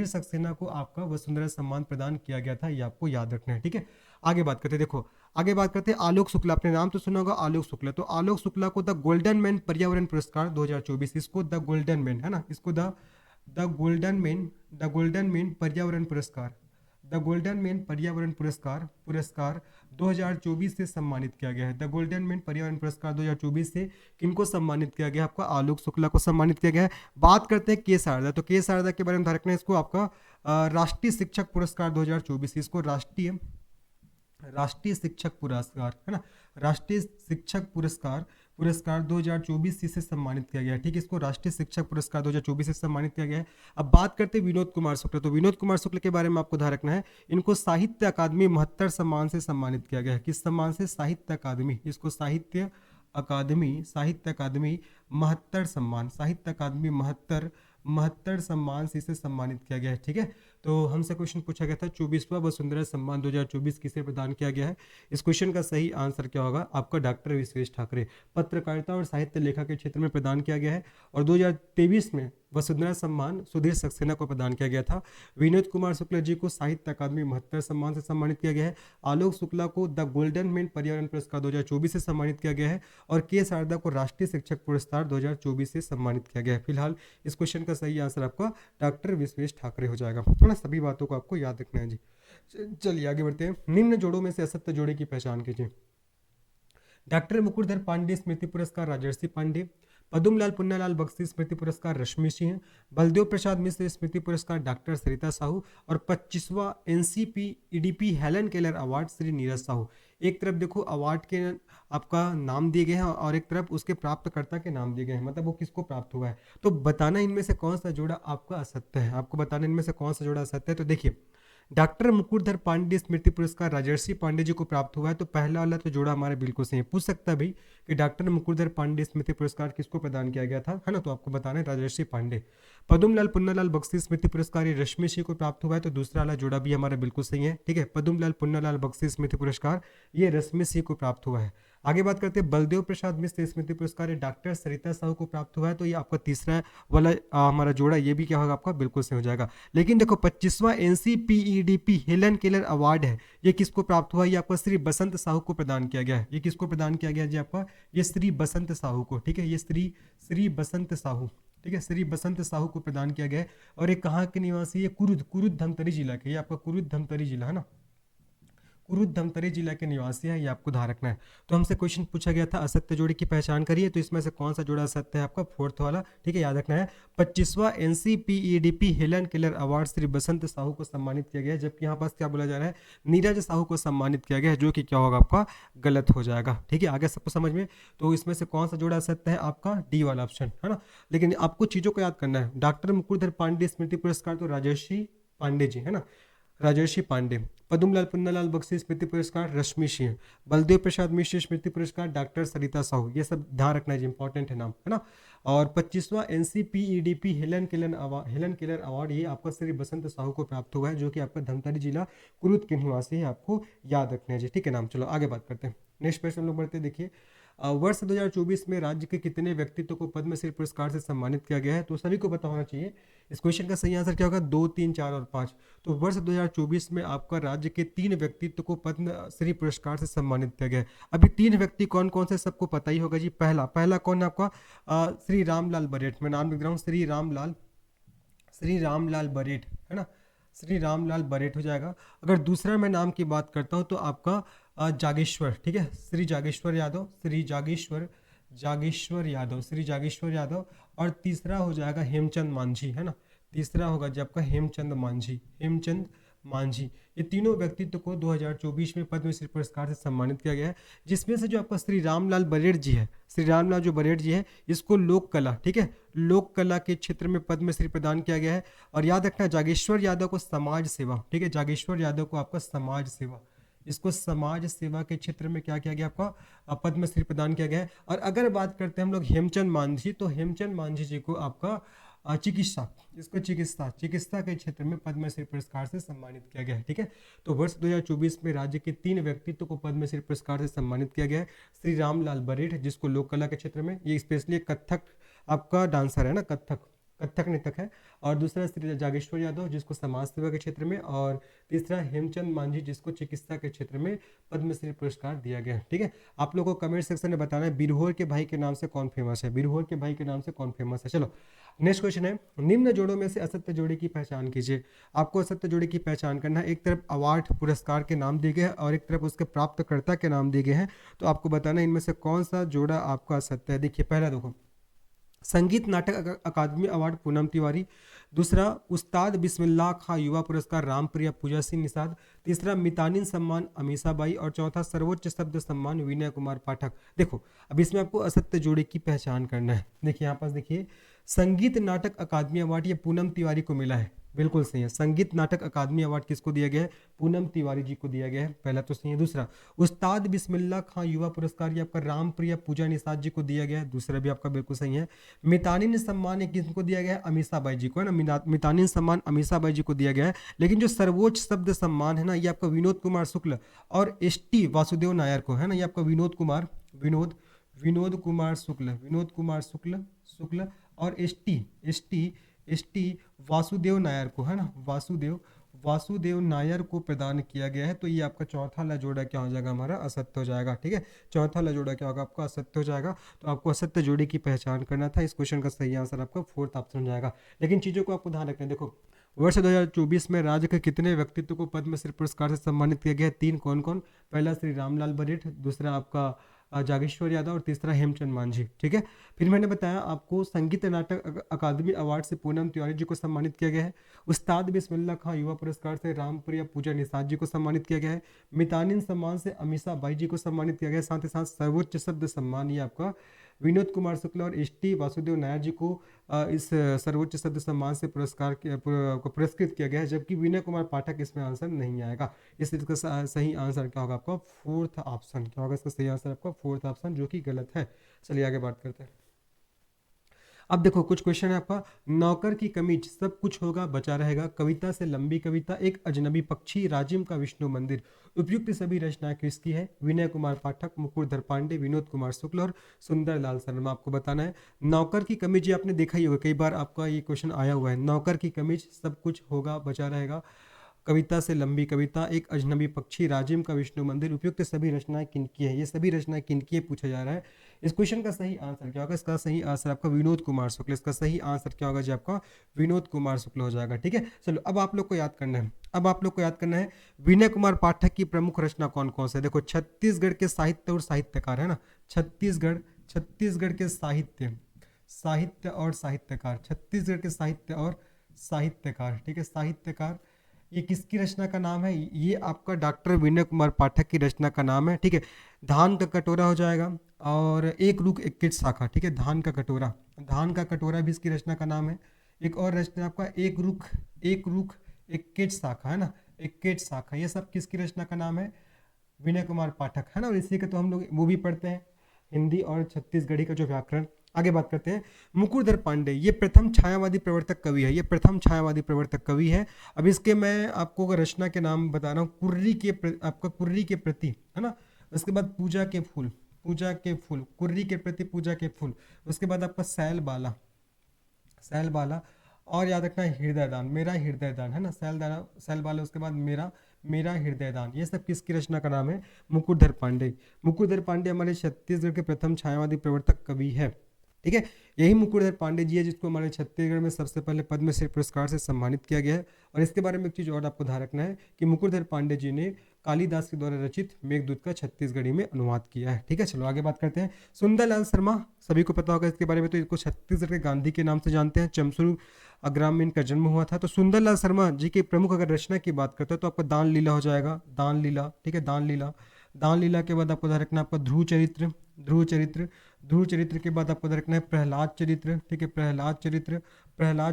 सक्सेना को आपका वसुंधरा सम्मान प्रदान किया गया था, ये आपको याद रखना है, ठीक है। आगे बात करते हैं, देखो आगे बात करते हैं आलोक शुक्ला। आपने नाम तो सुना होगा आलोक शुक्ला। तो आलोक शुक्ला को द गोल्डन मैन पर्यावरण पुरस्कार 2024, इसको द गोल्डन मैन है ना, इसको द गोल्डन मैन पर्यावरण पुरस्कार, द गोल्डन मैन पर्यावरण पुरस्कार 2024 से सम्मानित किया गया है। द गोल्डन मैन पर्यावरण पुरस्कार 2024 से किनको सम्मानित किया गया, आपका आलोक शुक्ला को सम्मानित किया गया है। बात करते हैं के शारदा। तो के शारदा के बारे में ध्यान रखना है, इसको आपका राष्ट्रीय शिक्षक पुरस्कार 2024, इसको राष्ट्रीय शिक्षक पुरस्कार है ना, राष्ट्रीय शिक्षक पुरस्कार 2024 से सम्मानित किया गया है, ठीक है। इसको राष्ट्रीय शिक्षक पुरस्कार 2024 से सम्मानित किया गया है। अब बात करते हैं विनोद कुमार शुक्ल। तो विनोद कुमार शुक्ल के बारे में आपको ध्यान रखना है, इनको साहित्य अकादमी महत्तर सम्मान से सम्मानित किया गया है। किस सम्मान से, साहित्य अकादमी, इसको साहित्य अकादमी महत्तर सम्मान, साहित्य अकादमी महत्तर सम्मान से इसे सम्मानित किया गया है, ठीक है। तो हमसे क्वेश्चन पूछा गया था 24वां वसुंधरा सम्मान 2024 किसे प्रदान किया गया है। इस क्वेश्चन का सही आंसर क्या होगा, आपका डॉक्टर विश्वेश ठाकरे, पत्रकारिता और साहित्य लेखा के क्षेत्र में प्रदान किया गया है। और 2023 में वसुंधरा सम्मान सुधीर सक्सेना को प्रदान किया गया था। विनोद कुमार शुक्ला जी को साहित्य अकादमी महत्तर सम्मान से सम्मानित किया गया है। आलोक शुक्ला को द गोल्डन मैन पर्यावरण पुरस्कार 2024 से सम्मानित किया गया है। और के शारदा को राष्ट्रीय शिक्षक पुरस्कार 2024 से सम्मानित किया गया है। फिलहाल इस क्वेश्चन का सही आंसर आपका डॉक्टर विश्वेश ठाकरे हो जाएगा, है ना। सभी बातों को आपको याद रखना है जी। चलिए आगे बढ़ते हैं। निम्न जोड़ों में से असत्य जोड़े की पहचान कीजिए। डॉक्टर मुकुटधर पांडे स्मृति पुरस्कार राजर्षि पांडे, पद्मलाल पुन्नालाल बख्शी स्मृति पुरस्कार रश्मि सिंह, बलदेव प्रसाद मिश्र स्मृति पुरस्कार डॉक्टर सरिता साहू और 25वां NCP EDP Helen Keller award Shri Neeraj Sahu. एक तरफ देखो अवार्ड के आपका नाम दिए गए हैं और एक तरफ उसके प्राप्तकर्ता के नाम दिए गए हैं, मतलब वो किसको प्राप्त हुआ है। तो बताना इनमें से कौन सा जोड़ा आपका असत्य है, आपको बताना इनमें से कौन सा जोड़ा असत्य है। तो देखिए डॉक्टर मुकुटधर पांडे स्मृति पुरस्कार राजर्षि पांडे जी को प्राप्त हुआ है, तो पहला वाला तो जोड़ा हमारे बिल्कुल सही है। पूछ सकता है भाई कि डॉक्टर मुकुटधर पांडे स्मृति पुरस्कार किसको प्रदान किया गया था, है ना, तो आपको बताना है राजर्षि पांडे। पद्मलाल पुन्नालाल बख्शी स्मृति पुरस्कार ये रश्मि सिंह को प्राप्त हुआ है, तो दूसरा वाला जोड़ा भी हमारा बिल्कुल सही है। ठीक है, पद्मलाल पुन्नालाल बख्शी स्मृति पुरस्कार ये रश्मि सिंह को प्राप्त हुआ है। आगे बात करते हैं बलदेव प्रसाद मिश्र स्मृति पुरस्कार डॉक्टर सरिता साहू को प्राप्त हुआ है, तो ये आपका तीसरा वाला हमारा जोड़ा ये भी क्या होगा आपका बिल्कुल सही हो जाएगा। लेकिन देखो 25वां एनसीपीईडीपी हेलन केलर अवार्ड है, ये किसको प्राप्त हुआ, ये आपका श्री बसंत साहू को प्रदान किया गया है। ये किसको प्रदान किया गया जी आपका, ये श्री बसंत साहू को। ठीक है, ये श्री बसंत साहू, ठीक है, श्री बसंत साहू को प्रदान किया गया है। और ये कहाँ के निवासी है, कुरुद धमतरी जिला के, ये आपका कुरुद धमतरी जिला है ना, कुरुद धमतरी जिला के निवासी है, ये आपको ध्यान रखना है। तो हमसे क्वेश्चन पूछा गया था असत्य जोड़ी की पहचान करिए, तो इसमें से कौन सा जोड़ा असत्य है आपका, फोर्थ वाला। ठीक है, याद रखना है। 25वां एनसीपीईडीपी हेलन केलर अवार्ड श्री बसंत साहू को सम्मानित किया गया है, जबकि यहाँ पास क्या बोला जा रहा है, नीरज साहू को सम्मानित किया गया है, जो कि क्या होगा आपका गलत हो जाएगा। ठीक है, आगे सबको समझ में। तो इसमें से कौन सा जोड़ा असत्य है आपका, डी वाला ऑप्शन, है ना। लेकिन आपको चीजों को याद करना है, डॉक्टर मुकुटधर पांडे स्मृति पुरस्कार तो राजर्षि पांडे जी, है ना, राजर्षि पांडे। पद्मलाल पुन्नालाल बख्शी स्मृति पुरस्कार रश्मि सिंह। बलदेव प्रसाद मिश्र स्मृति पुरस्कार डॉक्टर सरिता साहू। ये सब ध्यान रखना है, इंपॉर्टेंट है नाम, है ना। और 25वां एनसीपीईडीपी हेलन केलर अवार्ड ये आपका श्री बसंत साहू को प्राप्त हुआ है, जो कि आपका धमतरी जिला कुरुद के निवासी है, आपको याद रखना है जी। ठीक है नाम, चलो आगे बात करते हैं। नेक्स्ट प्रश्न हम लोग बढ़ते, देखिए वर्ष 2024 में राज्य के कितने व्यक्तित्व को पद्मश्री पुरस्कार से सम्मानित किया गया है, तो सभी को पता होना चाहिए। इस क्वेश्चन का सही आंसर क्या होगा, 2, 3, 4 और 5। तो वर्ष 2024 में आपका राज्य के 3 व्यक्तित्व को पद्मश्री पुरस्कार से सम्मानित किया गया है। अभी 3 व्यक्ति कौन कौन से सबको पता ही होगा जी। पहला कौन है आपका, श्री रामलाल बरेठ, मैं नाम लिख रहा हूँ, श्री रामलाल बरेठ, है ना, श्री रामलाल बरेठ हो जाएगा। अगर दूसरा मैं नाम की बात करता हूँ तो आपका जागेश्वर, ठीक है, श्री जागेश्वर यादव, श्री जागेश्वर यादव। और तीसरा हो जाएगा हेमचंद मांझी, है ना, तीसरा होगा जब का हेमचंद मांझी। ये तीनों व्यक्तित्व को 2024 में पद्मश्री पुरस्कार से सम्मानित किया गया है, जिसमें से जो आपका श्री रामलाल बरेठ जी है, श्री रामलाल जो बरेठ जी है, इसको लोक कला, ठीक है, लोक कला के क्षेत्र में पद्मश्री प्रदान किया गया है। और याद रखना जागेश्वर यादव को समाज सेवा, ठीक है, जागेश्वर यादव को आपका समाज सेवा, इसको समाज सेवा के क्षेत्र में क्या किया गया आपका पद्मश्री प्रदान किया गया है। और अगर बात करते हैं हम लोग हेमचंद मांझी, तो हेमचंद मांझी जी को आपका चिकित्सा के क्षेत्र में पद्मश्री पुरस्कार से सम्मानित किया गया है। ठीक है, तो वर्ष 2024 में राज्य के 3 व्यक्तित्व को पद्मश्री पुरस्कार से सम्मानित किया गया है। श्री रामलाल बरेठ, जिसको लोक कला के क्षेत्र में, ये स्पेशली कथक आपका डांसर है ना, कथक नृतक है। और दूसरा श्री जागेश्वर यादव, जिसको समाज सेवा के क्षेत्र में। और तीसरा हेमचंद मांझी, जिसको चिकित्सा के क्षेत्र में पद्मश्री पुरस्कार दिया गया है। ठीक है, आप लोगों को कमेंट सेक्शन में बताना है बिरहोर के भाई के नाम से कौन फेमस है, बिरहोर के भाई के नाम से कौन फेमस है। चलो नेक्स्ट क्वेश्चन है, निम्न जोड़ों में से असत्य जोड़ी की पहचान कीजिए। आपको असत्य जोड़ी की पहचान करना है। एक तरफ अवार्ड पुरस्कार के नाम दिए गए हैं और एक तरफ उसके प्राप्तकर्ता के नाम दिए गए हैं, तो आपको बताना है इनमें से कौन सा जोड़ा आपका असत्य है। देखिए पहला देखो, संगीत नाटक अकादमी अवार्ड पूनम तिवारी। दूसरा उस्ताद बिस्मिल्लाह खां युवा पुरस्कार रामप्रिया पूजा सिंह निषाद। तीसरा मितानिन सम्मान अमीषा बाई। और चौथा सर्वोच्च शब्द सम्मान विनय कुमार पाठक। देखो अब इसमें आपको असत्य जोड़े की पहचान करना है। देखिए यहाँ पास देखिए, संगीत नाटक अकादमी अवार्ड ये पूनम तिवारी को मिला है, बिल्कुल सही है। संगीत नाटक अकादमी अवार्ड किसको दिया गया है, पूनम तिवारी जी को दिया गया है, पहला तो सही है। दूसरा उस्ताद बिस्मिल्लाह खां युवा पुरस्कार ये आपका रामप्रिया पूजा निषाद जी को दिया गया है, दूसरा भी आपका बिल्कुल सही है। मितानिन सम्मान ये किसको दिया गया है, अमीषा बाई जी को, है ना, मितानिन सम्मान अमीषा बाई जी को दिया गया है। लेकिन जो सर्वोच्च शब्द सम्मान है ना, ये आपका विनोद कुमार शुक्ल और एसटी वासुदेव नायर को, है ना, ये आपका विनोद कुमार शुक्ल और एसटी वासुदेव नायर को, है ना, वासुदेव नायर को प्रदान किया गया है। तो ये आपका चौथा वाला जोड़ा क्या हो जाएगा, हमारा असत्य हो जाएगा। ठीक है, चौथा वाला जोड़ा क्या होगा आपका, असत्य हो जाएगा। तो आपको असत्य जोड़ी की पहचान करना था। इस क्वेश्चन का सही आंसर आपका फोर्थ ऑप्शन हो जाएगा। लेकिन चीज़ों को आपको ध्यान रखना है। देखो वर्ष 2024 में राज्य के कितने व्यक्तित्व को पद्मश्री पुरस्कार से सम्मानित किया गया है, 3 कौन कौन। पहला श्री रामलाल बरेठ, दूसरा आपका जागेश्वर यादव और तीसरा हेमचंद मांझी। ठीक है, फिर मैंने बताया आपको संगीत नाटक अकादमी अवार्ड से पूनम तिवारी जी को सम्मानित किया गया है। उस्ताद बिस्मिल्लाह खां युवा पुरस्कार से रामप्रिया पूजा निषाद जी को सम्मानित किया गया है। मितानिन सम्मान से अमीषा बाई जी को सम्मानित किया गया है। साथ ही साथ सर्वोच्च शब्द सम्मान ये आपका विनोद कुमार शुक्ला और एस टी वासुदेव नायर जी को इस सर्वोच्च शब्द सम्मान से को पुरस्कृत किया गया है, जबकि विनय कुमार पाठक इसमें आंसर नहीं आएगा। इसलिए इसका सही आंसर क्या होगा आपका फोर्थ ऑप्शन। क्या होगा इसका सही आंसर आपका फोर्थ ऑप्शन, जो कि गलत है। चलिए आगे बात करते हैं। अब देखो कुछ क्वेश्चन है आपका। नौकर की कमीज सब कुछ होगा बचा रहेगा, कविता से लंबी कविता, एक अजनबी पक्षी, राजिम का विष्णु मंदिर, उपयुक्त सभी रचनाएं किसकी है? विनय कुमार पाठक, मुकुरधर पांडे, विनोद कुमार शुक्ल और सुंदर लाल शर्मा। आपको बताना है नौकर की कमीज, ये आपने देखा ही होगा, कई बार आपका ये क्वेश्चन आया हुआ है। नौकर की कमीज सब कुछ होगा बचा रहेगा, कविता से लंबी कविता, एक अजनबी पक्षी, राजिम का विष्णु मंदिर, उपयुक्त सभी रचनाएं किनकी है? ये सभी रचनाएं किनकी है पूछा जा रहा है। इस क्वेश्चन का सही आंसर क्या होगा? इसका सही आंसर आपका विनोद कुमार शुक्ल। इसका सही आंसर क्या होगा जी? आपका विनोद कुमार शुक्ल हो जाएगा। ठीक है, चलो अब आप लोग को याद करना है। अब आप लोग को याद करना है विनय कुमार पाठक की प्रमुख रचना कौन कौन से? देखो छत्तीसगढ़ के साहित्य और साहित्यकार है ना, छत्तीसगढ़ के साहित्य और साहित्यकार, छत्तीसगढ़ के साहित्य और साहित्यकार। ठीक है, साहित्यकार, ये किसकी रचना का नाम है? ये आपका डॉक्टर विनय कुमार पाठक की रचना का नाम है। ठीक है, धान का कटोरा हो जाएगा और एक रुख एक किट शाखा। ठीक है, धान का कटोरा भी इसकी रचना का नाम है। एक और रचना आपका एक रुख एक किट शाखा है ना, एक किट शाखा, ये सब किसकी रचना का नाम है? विनय कुमार पाठक है ना। और इसी का तो हम लोग वो भी पढ़ते हैं, हिंदी और छत्तीसगढ़ी का जो व्याकरण। आगे बात करते हैं मुकुरधर पांडे, ये प्रथम छायावादी प्रवर्तक कवि है। ये प्रथम छायावादी प्रवर्तक कवि है। अब इसके मैं आपको रचना के नाम बता रहा हूँ। आपका कुर्री के प्रति है ना, उसके बाद पूजा के फूल, कुर्री के प्रति पूजा के फूल, उसके बाद आपका सैल बाला और याद रखना हृदय दान, मेरा हृदय दान है ना, सैल बाला, उसके बाद मेरा हृदय दान, ये सब किसकी रचना का नाम है? मुकुरधर पांडे हमारे छत्तीसगढ़ के प्रथम छायावादी प्रवर्तक कवि है। ठीक है, यही मुकुरधर पांडे जी है जिसको हमारे छत्तीसगढ़ में सबसे पहले पद्मश्री पुरस्कार से सम्मानित किया गया है। और इसके बारे में एक चीज और आपको ध्यान रखना है कि मुकुरधर पांडे जी ने कालिदास के द्वारा रचित मेघदूत का छत्तीसगढ़ी में अनुवाद किया है। ठीक है, चलो आगे बात करते हैं। सुंदरलाल शर्मा, सभी को पता होगा इसके बारे में, तो इसको छत्तीसगढ़ के गांधी के नाम से जानते हैं। चमसुर ग्राम में इनका जन्म हुआ था। तो सुंदरलाल शर्मा जी की प्रमुख अगर रचना की बात करते हैं तो आपका दान लीला हो जाएगा, दान लीला। ठीक है, दान लीला के बाद आपको ध्यान रखना आपका ध्रुव चरित्र के बाद आपको ध्यान रखना है प्रहलाद चरित्र। ठीक है, प्रहलाद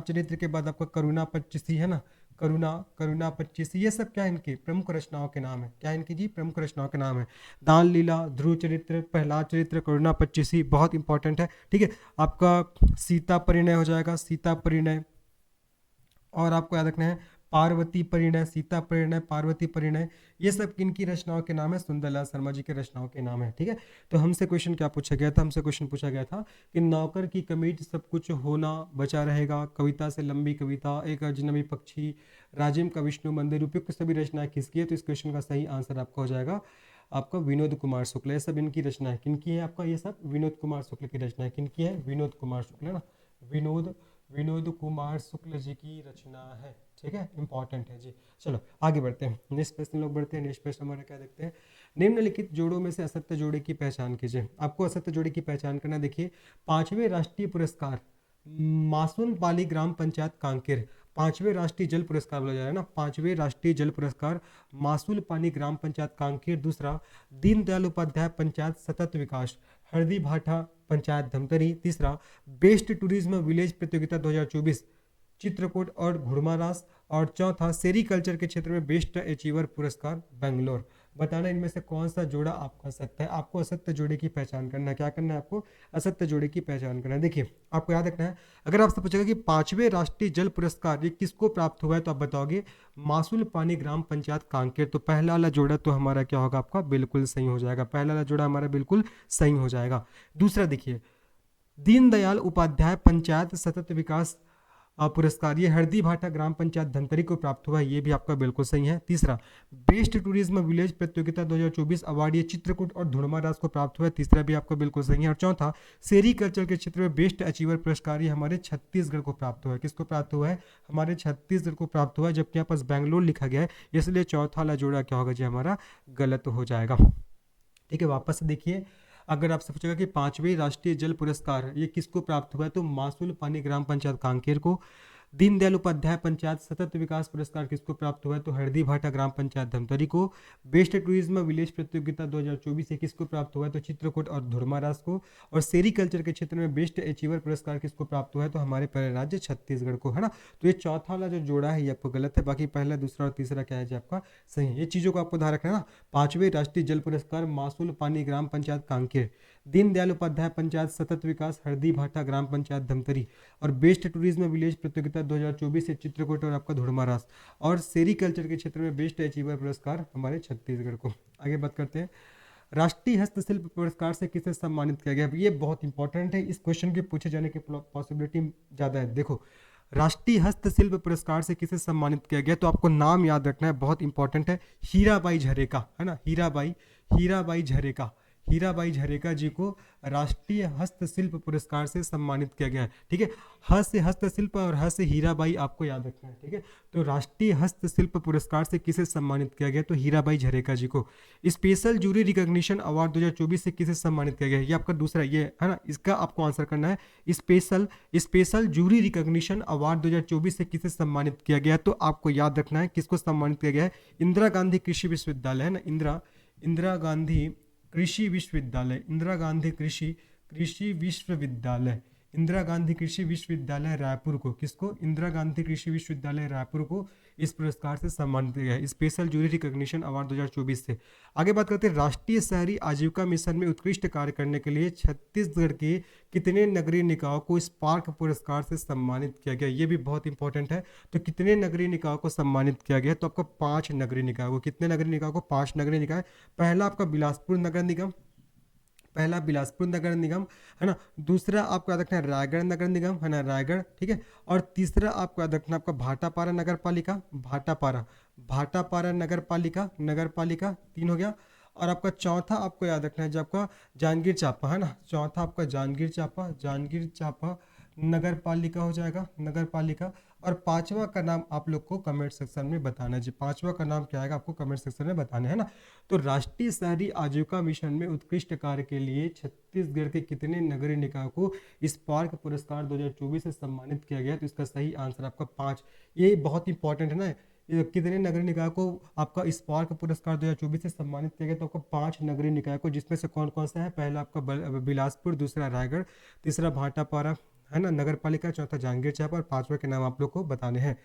चरित्र के बाद आपका करुणा पच्चीसी है ना, करुणा पच्चीसी, ये सब क्या इनकी प्रमुख रचनाओं के नाम है? क्या इनकी जी प्रमुख रचनाओं के नाम है? दान लीला, ध्रुव चरित्र, प्रहलाद चरित्र, करुणा पच्चीसी, बहुत इंपॉर्टेंट है। ठीक है, आपका सीता परिणय हो जाएगा, सीता परिणय, और आपको याद रखना है पार्वती परिणय, सीता परिणय, पार्वती परिणय, ये सब किनकी रचनाओं के नाम है? सुंदरलाल शर्मा जी के रचनाओं के नाम है। ठीक है, तो हमसे क्वेश्चन क्या पूछा गया था? हमसे क्वेश्चन पूछा गया था कि नौकर की कमीज सब कुछ होना बचा रहेगा, कविता से लंबी कविता, एक अजनबी पक्षी, राजिम का विष्णु मंदिर, उपयुक्त सभी रचनाएं किसकी है? तो इस क्वेश्चन का सही आंसर आपका हो जाएगा आपका विनोद कुमार शुक्ल। ये सब इनकी रचनाएं किनकी है? आपका ये सब विनोद कुमार शुक्ल की रचनाएं किनकी है? विनोद कुमार शुक्ल है ना, विनोद कुमार शुक्ल जी की रचना है। ठीक है, इंपॉर्टेंट है जी। चलो आगे बढ़ते हैं, नेक्स्ट प्रश्न लोग बढ़ते हैं। नेक्स्ट प्रश्न हमारा क्या देखते हैं? निम्नलिखित जोड़ों में से असत्य जोड़े की पहचान कीजिए। आपको असत्य जोड़े की पहचान करना, देखिए 5वें राष्ट्रीय पुरस्कार मासून पाली ग्राम पंचायत कांकेर, 5वें राष्ट्रीय जल पुरस्कार बोला जा रहा है ना, 5वें राष्ट्रीय जल पुरस्कार मासूल पानी ग्राम पंचायत कांकेर। दूसरा दीनदयाल उपाध्याय पंचायत सतत विकास हरदी भाठा पंचायत धमतरी। तीसरा बेस्ट टूरिज्म विलेज प्रतियोगिता 2024 चित्रकूट और घुड़मारास। और चौथा सेरीकल्चर के क्षेत्र में बेस्ट अचीवर पुरस्कार बेंगलोर। बताना इनमें से कौन सा जोड़ा आपका असत्य है। आपको असत्य जोड़े की पहचान करना है। क्या करना है आपको? असत्य जोड़े की पहचान करना है। देखिए आपको याद रखना है, अगर आपसे पूछेगा कि 5वें राष्ट्रीय जल पुरस्कार ये किसको प्राप्त हुआ है, तो आप बताओगे मासूल पानी ग्राम पंचायत कांकेर। तो पहला वाला जोड़ा तो हमारा क्या होगा? आपका बिल्कुल सही हो जाएगा। पहला वाला जोड़ा हमारा बिल्कुल सही हो जाएगा। दूसरा देखिए दीनदयाल उपाध्याय पंचायत सतत विकास पुरस्कार ये हरदी भाठा ग्राम पंचायत धमतरी को प्राप्त हुआ है, ये भी आपका बिल्कुल सही है। तीसरा बेस्ट टूरिज्म विलेज प्रतियोगिता 2024 अवार्ड ये चित्रकूट और धुड़मारास को प्राप्त हुआ है, तीसरा भी आपको बिल्कुल सही है। और चौथा सेरीकल्चर के क्षेत्र में बेस्ट अचीवर पुरस्कार ये हमारे छत्तीसगढ़ को प्राप्त हुआ है। किसको प्राप्त हुआ है? हमारे छत्तीसगढ़ को प्राप्त हुआ है, जबकि यहाँ पास बैंगलोर लिखा गया है, इसलिए चौथा वाला जोड़ा क्या होगा जी? हमारा गलत हो जाएगा। ठीक है, वापस से देखिए अगर आपसे पूछेगा कि 5वें राष्ट्रीय जल पुरस्कार ये किसको प्राप्त हुआ है, तो मासुल पानी ग्राम पंचायत कांकेर को। दीनदयाल उपाध्याय पंचायत सतत विकास पुरस्कार किसको प्राप्त हुआ है, तो हरदी भाटा ग्राम पंचायत धमतरी को। बेस्ट टूरिज्म विलेज प्रतियोगिता 2024 से किसको प्राप्त हुआ है, तो चित्रकूट और धुरमारास को। और सेरीकल्चर के क्षेत्र में बेस्ट अचीवर पुरस्कार किसको प्राप्त हुआ है, तो हमारे प्यारे राज्य छत्तीसगढ़ को, है ना। तो ये चौथा वाला जो जोड़ा है ये आपको गलत है, बाकी पहला दूसरा और तीसरा क्या है जी आपका सही है। ये चीज़ों को आपको ध्यान रखना है ना। 5वें राष्ट्रीय जल पुरस्कार मासुल पानी ग्राम पंचायत कांकेर, दीनदयाल उपाध्याय पंचायत सतत विकास हरदी भाटा ग्राम पंचायत धमतरी, और बेस्ट टूरिज्म विलेज प्रतियोगिता 2024 से चित्रकूट और आपका धुड़मारास, और सेरीकल्चर के क्षेत्र में बेस्ट अचीवर पुरस्कार हमारे छत्तीसगढ़ को। आगे बात करते हैं, राष्ट्रीय हस्तशिल्प पुरस्कार से किसे सम्मानित किया गया। ये बहुत इंपॉर्टेंट है, इस क्वेश्चन के पूछे जाने की पॉसिबिलिटी ज़्यादा है। देखो, राष्ट्रीय हस्तशिल्प पुरस्कार से किसे सम्मानित किया गया, तो आपको नाम याद रखना है, बहुत इंपॉर्टेंट है। हीराबाई झरेका, है ना, हीराबाई झरेका, हीराबाई झरेका जी को राष्ट्रीय हस्तशिल्प पुरस्कार से सम्मानित किया गया है। ठीक है, ह से हस्तशिल्प और ह से हीराबाई आपको याद रखना है। ठीक है, तो राष्ट्रीय हस्तशिल्प पुरस्कार से किसे सम्मानित किया गया, तो हीराबाई झरेका जी को। स्पेशल जूरी रिकॉग्निशन अवार्ड 2024 से किसे सम्मानित किया गया, ये आपका दूसरा ये है ना, इसका आपको आंसर करना है। स्पेशल जूरी रिकॉग्निशन अवार्ड 2024 से किसे सम्मानित किया गया, तो आपको याद रखना है किसको सम्मानित किया गया है। इंदिरा गांधी कृषि विश्वविद्यालय, है ना, इंदिरा गांधी कृषि विश्वविद्यालय, इंदिरा गांधी कृषि विश्वविद्यालय, इंदिरा गांधी कृषि विश्वविद्यालय रायपुर को, किसको, इंदिरा गांधी कृषि विश्वविद्यालय रायपुर को इस पुरस्कार से सम्मानित किया गया, स्पेशल जूरी रिकॉग्निशन अवार्ड 2024 से। आगे बात करते हैं, राष्ट्रीय शहरी आजीविका मिशन में उत्कृष्ट कार्य करने के लिए छत्तीसगढ़ के कितने नगरीय निकायों को स्पार्क पुरस्कार से सम्मानित किया गया, ये भी बहुत इंपॉर्टेंट है। तो कितने नगरीय निकायों को सम्मानित किया गया, तो आपको 5 नगरीय निकायों को, कितने नगरीय निकायों को, 5 नगरीय निकाय। पहला आपका बिलासपुर नगर निगम, है ना। दूसरा आपको याद रखना है रायगढ़ नगर निगम, है ना, रायगढ़, ठीक है। और तीसरा आपको याद रखना आपका भाटापारा नगर पालिका, भाटापारा नगर पालिका 3 हो गया। और आपका चौथा आपको याद रखना है जो आपका जांजगीर चांपा, है ना, चौथा आपका जांजगीर चांपा नगर पालिका हो जाएगा, नगर पालिका। और पांचवा का नाम आप लोग को कमेंट सेक्शन में बताना है जी, पांचवा का नाम क्या आएगा आपको कमेंट सेक्शन में बताना है ना। तो राष्ट्रीय शहरी आजीविका मिशन में उत्कृष्ट कार्य के लिए छत्तीसगढ़ के कितने नगरीय निकायों को स्पार्क पुरस्कार 2024 से सम्मानित किया गया, तो इसका सही आंसर आपका 5। ये बहुत इंपॉर्टेंट है ना, कितने नगरीय निकाय को आपका स्पार्क पुरस्कार 2024 से सम्मानित किया गया, तो आपको 5 नगरीय निकाय को, जिसमें से कौन कौन सा है, पहला आपका बिलासपुर, दूसरा रायगढ़, तीसरा भाटापारा, है ना, नगर पालिका, चौथा जांजगीर चांपा, और पांचवा के नाम आप लोग को बताने हैं।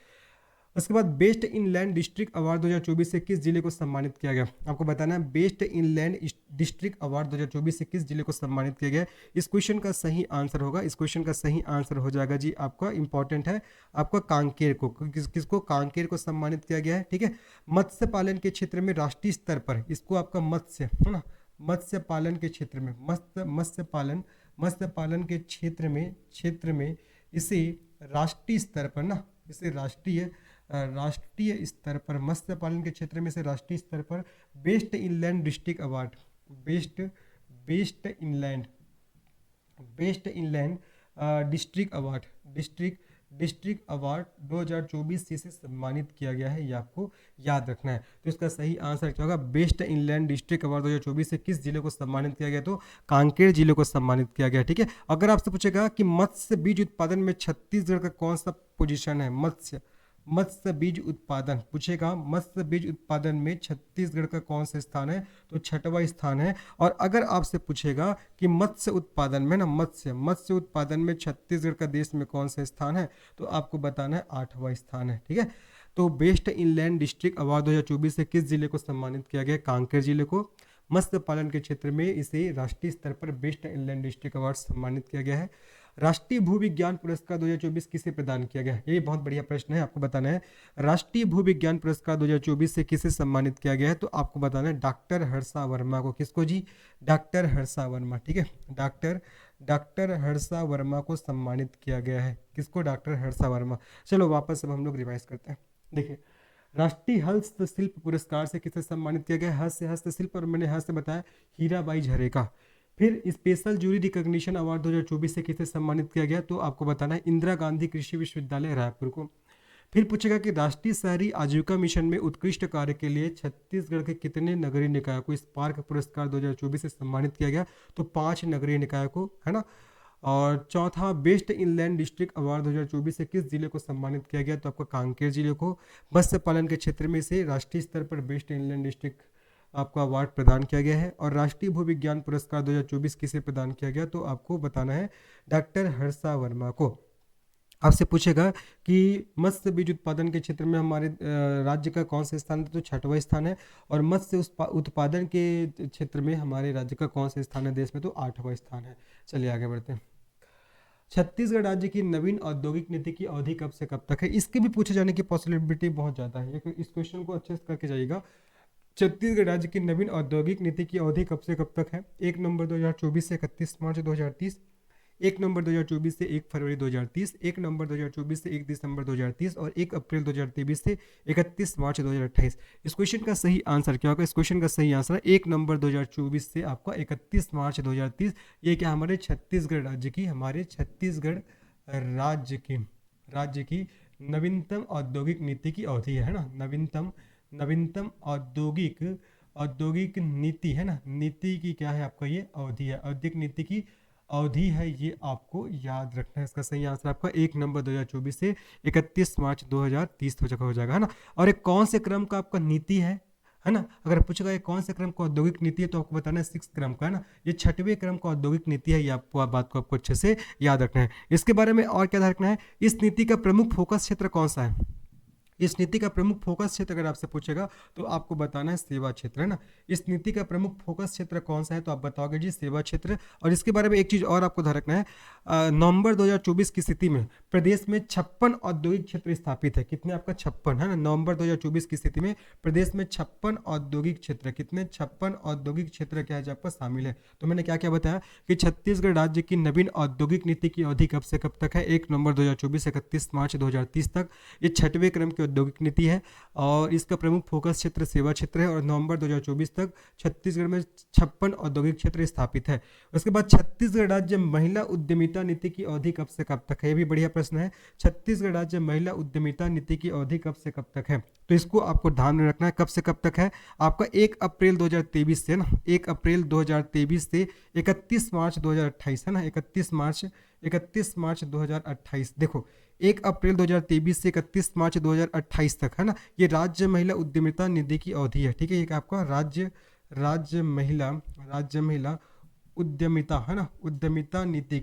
उसके बाद बेस्ट इनलैंड डिस्ट्रिक्ट अवार्ड 2024 से किस जिले को सम्मानित किया गया, आपको बताना है। बेस्ट इनलैंड डिस्ट्रिक्ट अवार्ड 2024 से किस जिले को सम्मानित किया गया, इस क्वेश्चन का सही आंसर होगा, इस क्वेश्चन का सही आंसर हो जाएगा जी आपका, इंपॉर्टेंट है, आपका कांकेर को। किसको, कांकेर को सम्मानित किया गया है। ठीक है, मत्स्य पालन के क्षेत्र में राष्ट्रीय स्तर पर इसको आपका मत्स्य, है ना, मत्स्य पालन के क्षेत्र में, मत्स्य पालन के क्षेत्र में इसे राष्ट्रीय स्तर पर ना, इसे राष्ट्रीय स्तर पर, मत्स्य पालन के क्षेत्र में से राष्ट्रीय स्तर पर best inland district award, best inland district award 2024 से सम्मानित किया गया है, ये आपको याद रखना है। तो इसका सही आंसर क्या होगा, बेस्ट इनलैंड डिस्ट्रिक्ट अवार्ड 2024 से किस जिले को सम्मानित किया गया, तो कांकेर जिले को सम्मानित किया गया। ठीक है, अगर आपसे पूछेगा कि मत्स्य बीज उत्पादन में छत्तीसगढ़ का कौन सा पोजीशन है, मत्स्य बीज उत्पादन पूछेगा, मत्स्य बीज उत्पादन में छत्तीसगढ़ का कौन सा स्थान है, तो 6वां स्थान है। और अगर आपसे पूछेगा कि मत्स्य उत्पादन में ना, मत्स्य उत्पादन में छत्तीसगढ़ का देश में कौन सा स्थान है, तो आपको बताना है 8वां स्थान है। ठीक है, तो बेस्ट इनलैंड डिस्ट्रिक्ट अवार्ड 2024 से किस जिले को सम्मानित किया गया, कांकेर जिले को। मत्स्य पालन के क्षेत्र में इसे राष्ट्रीय स्तर पर बेस्ट इनलैंड डिस्ट्रिक्ट अवार्ड सम्मानित किया गया है। राष्ट्रीय भूविज्ञान पुरस्कार 2024 किसे प्रदान किया गया, ये बहुत बढ़िया प्रश्न है, आपको बताना है। राष्ट्रीय भूविज्ञान पुरस्कार 2024 से किसे सम्मानित किया गया है, तो आपको बताना है डॉक्टर हर्षा वर्मा को। किसको जी, डॉक्टर हर्षा वर्मा। ठीक है, डॉक्टर हर्षा वर्मा को सम्मानित किया गया है, किसको, डॉक्टर हर्षा वर्मा। चलो वापस अब हम लोग रिवाइज करते हैं। देखिए, राष्ट्रीय हस्तशिल्प पुरस्कार से किसे सम्मानित किया गया, हस्तशिल्प, और मैंने हस्त बताया हीराबाई झरेका। फिर स्पेशल जूरी रिकॉग्निशन अवार्ड 2024 से किसे सम्मानित किया गया, तो आपको बताना है इंदिरा गांधी कृषि विश्वविद्यालय रायपुर को। फिर पूछेगा कि राष्ट्रीय शहरी आजीविका मिशन में उत्कृष्ट कार्य के लिए छत्तीसगढ़ के कितने नगरीय निकायों को स्पार्क पुरस्कार 2024 से सम्मानित किया गया? तो 5 नगरीय निकायों को, है ना। और चौथा, बेस्ट इनलैंड डिस्ट्रिक्ट अवार्ड 2024 से किस जिले को सम्मानित किया गया? तो आपका कांकेर जिले को। मत्स्य पालन के क्षेत्र में से राष्ट्रीय स्तर पर बेस्ट इनलैंड डिस्ट्रिक्ट आपको अवार्ड प्रदान किया गया है। और राष्ट्रीय भू विज्ञान पुरस्कार 2024 किसे प्रदान किया गया? तो आपको बताना है डॉक्टर हर्षा वर्मा को। आपसे पूछेगा कि मत्स्य बीज उत्पादन के क्षेत्र में हमारे राज्य का कौन सा स्थान है? तो 6वां स्थान है। और मत्स्य उत्पादन के क्षेत्र में हमारे राज्य का कौन सा स्थान है देश में? तो 8वां स्थान है। चलिए आगे बढ़ते हैं। छत्तीसगढ़ राज्य की नवीन औद्योगिक नीति की अवधि कब से कब तक है? इसके भी पूछे जाने की पॉसिबिलिटी बहुत ज़्यादा है, इस क्वेश्चन को अच्छे से करके जाइएगा। छत्तीसगढ़ राज्य की नवीन औद्योगिक नीति की अवधि कब से कब तक है? 1 नवंबर 2024 से 31 मार्च 2030, 1 नवंबर 2024 से 1 फरवरी 2030, 1 नवंबर 2024 से 1 दिसंबर 2030 और 1 अप्रैल 2023 से 31 मार्च 2028। इस क्वेश्चन का सही आंसर क्या होगा? इस क्वेश्चन का सही आंसर है 1 नवंबर 2024 से आपका 31 मार्च 2030। ये क्या हमारे छत्तीसगढ़ राज्य की नवीनतम औद्योगिक नीति की अवधि है ना। नवीनतम औद्योगिक नीति है ना, नीति की क्या है आपका? ये अवधि है, औद्योगिक नीति की अवधि है, ये आपको याद रखना है। इसका सही आंसर आपका 1 नवंबर 2024 से 31 मार्च 2030 हो जाएगा, है ना। और एक कौन से क्रम का आपका नीति है ना। अगर पूछेगा ये कौन से क्रम का औद्योगिक नीति है तो आपको बताना है 6 क्रम का, है ना। ये 6वें क्रम का औद्योगिक नीति है, ये आपको बात को आपको अच्छे से याद रखना है। इसके बारे में और क्या ध्यान रखना है? इस नीति का प्रमुख फोकस क्षेत्र कौन सा है? इस नीति का प्रमुख फोकस क्षेत्र अगर आपसे पूछेगा तो आपको बताना है सेवा क्षेत्र, है ना। इस नीति का प्रमुख फोकस क्षेत्र कौन सा है? तो आप बताओगे जी सेवा क्षेत्र। और इसके बारे में एक चीज और आपको ध्यान रखना है, नवंबर 2024 की स्थिति में प्रदेश में 56 औद्योगिक क्षेत्र स्थापित है। कितने? आपका 56, है ना। नवंबर 2024 की स्थिति में प्रदेश में 56 औद्योगिक क्षेत्र, कितने? 56 औद्योगिक क्षेत्र क्या है जो आपका शामिल है। तो मैंने क्या क्या बताया कि छत्तीसगढ़ राज्य की नवीन औद्योगिक नीति की अवधि कब से कब तक है? 1 नवंबर 2024 से 31 मार्च 2030 तक। ये 6वें क्रम की औद्योगिक नीति है और इसका प्रमुख फोकस क्षेत्र सेवा क्षेत्र है। और नवंबर 2024 तक छत्तीसगढ़ में 56 औद्योगिक क्षेत्र स्थापित है। उसके बाद छत्तीसगढ़ राज्य महिला उद्यमिता नीति की अवधि कब से कब तक है? ये भी बढ़िया प्रश्न है। छत्तीसगढ़ राज्य महिला उद्यमिता नीति की अवधि कब से कब तक है? तो इसको आपको ध्यान में रखना है, कब से कब तक है? आपका 1 अप्रैल 2023 से ना, 1 अप्रैल 2023 से 31 मार्च 2028, है ना। 31 मार्च 2028। देखो 1 अप्रैल 2023 से 31 मार्च 2028 तक, है ना। ये राज्य महिला उद्यमिता निधि की अवधि है, ठीक है। एक आपका राज्य महिला उद्यमिता, है ना, उद्यमिता नीति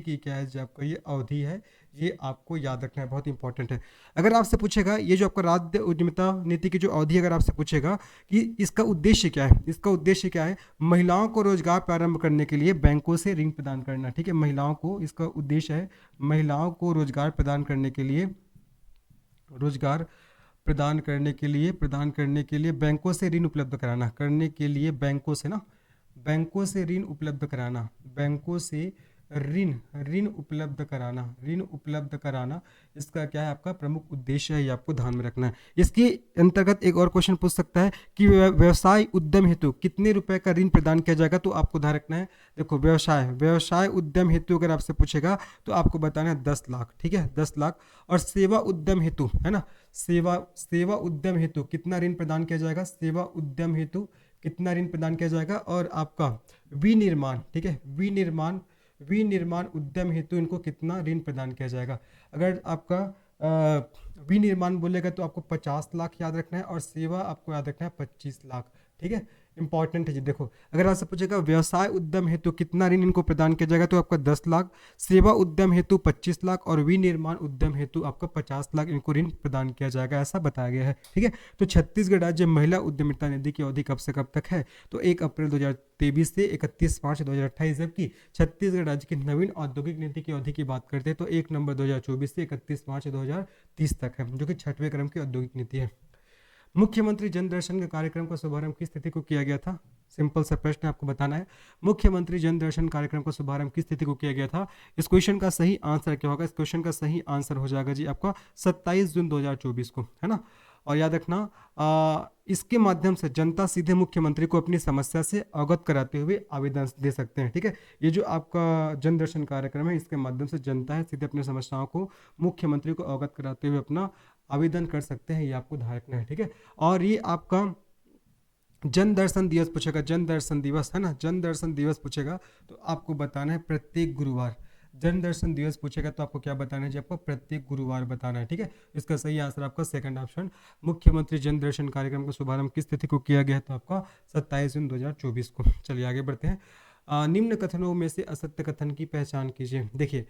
की क्या है जो आपका ये अवधि है, ये आपको याद रखना है, बहुत इंपॉर्टेंट है। अगर आपसे पूछेगा ये जो आपका राज्य उद्यमिता नीति की जो अवधि, अगर आपसे पूछेगा कि इसका उद्देश्य क्या है, इसका उद्देश्य क्या है? महिलाओं को रोजगार प्रारंभ करने के लिए बैंकों से ऋण प्रदान करना, ठीक है। महिलाओं को, इसका उद्देश्य है महिलाओं को रोजगार प्रदान करने के लिए बैंकों से ऋण उपलब्ध कराना, बैंकों से ऋण उपलब्ध कराना, इसका क्या है आपका प्रमुख उद्देश्य है, ये आपको ध्यान में रखना है। इसके अंतर्गत एक और क्वेश्चन पूछ सकता है कि व्यवसाय उद्यम हेतु कितने रुपए का ऋण प्रदान किया जाएगा? तो आपको ध्यान रखना है, देखो व्यवसाय उद्यम हेतु अगर आपसे पूछेगा तो आपको बताना है 10 लाख, ठीक है, 10 लाख। और सेवा उद्यम हेतु, है ना, सेवा उद्यम हेतु कितना ऋण प्रदान किया जाएगा? सेवा उद्यम हेतु कितना ऋण प्रदान किया जाएगा? और आपका विनिर्माण, ठीक है, विनिर्माण उद्यम हेतु इनको कितना ऋण प्रदान किया जाएगा? अगर आपका विनिर्माण बोलेगा तो आपको 50 लाख याद रखना है और सेवा आपको याद रखना है 25 लाख, ठीक है। इंपॉर्टेंट है जी। देखो अगर आपसे पूछेगा व्यवसाय उद्यम हेतु कितना ऋण इनको प्रदान किया जाएगा तो आपका 10 लाख, सेवा उद्यम हेतु 25 लाख और विनिर्माण उद्यम हेतु आपका 50 लाख इनको ऋण प्रदान किया जाएगा, ऐसा बताया गया है, ठीक है। तो छत्तीसगढ़ राज्य महिला उद्यमिता निधि की अवधि कब से कब तक है? तो 1 अप्रैल 2023 से 31 मार्च 2028। जबकि छत्तीसगढ़ राज्य की नवीन औद्योगिक नीति की अवधि की बात करते हैं तो 1 नवंबर 2024 से 31 मार्च 2030 तक है, जो कि 6वें क्रम की औद्योगिक नीति है। मुख्यमंत्री जन दर्शन के कार्यक्रम का शुभारंभ किस तिथि को किया गया था? सिंपल सा प्रश्न आपको बताना है, मुख्यमंत्री जन दर्शन कार्यक्रम का शुभारंभ किस तिथि को किया गया था? इस क्वेश्चन का सही आंसर क्या होगा? इस क्वेश्चन का सही आंसर हो जाएगा जी आपका 27 जून 2024 को, है ना। और याद रखना इसके माध्यम से जनता सीधे मुख्यमंत्री को अपनी समस्या से अवगत कराते हुए आवेदन दे सकते हैं। ठीक है, ये जो आपका जन दर्शन कार्यक्रम है इसके माध्यम से जनता है सीधे अपनी समस्याओं को मुख्यमंत्री को अवगत कराते हुए अपना आवेदन कर सकते हैं, ये आपको ध्यान रखना है। ठीक है, और ये आपका जन दर्शन दिवस पूछेगा, जन दर्शन दिवस है ना, जन दर्शन दिवस पूछेगा तो आपको बताना है प्रत्येक गुरुवार। जन दर्शन दिवस पूछेगा तो आपको क्या बताना है जी, आपको प्रत्येक गुरुवार बताना है। ठीक है, इसका सही आंसर आपका सेकंड ऑप्शन, मुख्यमंत्री जन दर्शन कार्यक्रम का शुभारंभ किस तिथि को किया गया है, तो आपका 27 जून 2024 को। चलिए आगे बढ़ते हैं। निम्न कथनों में से असत्य कथन की पहचान कीजिए। देखिए,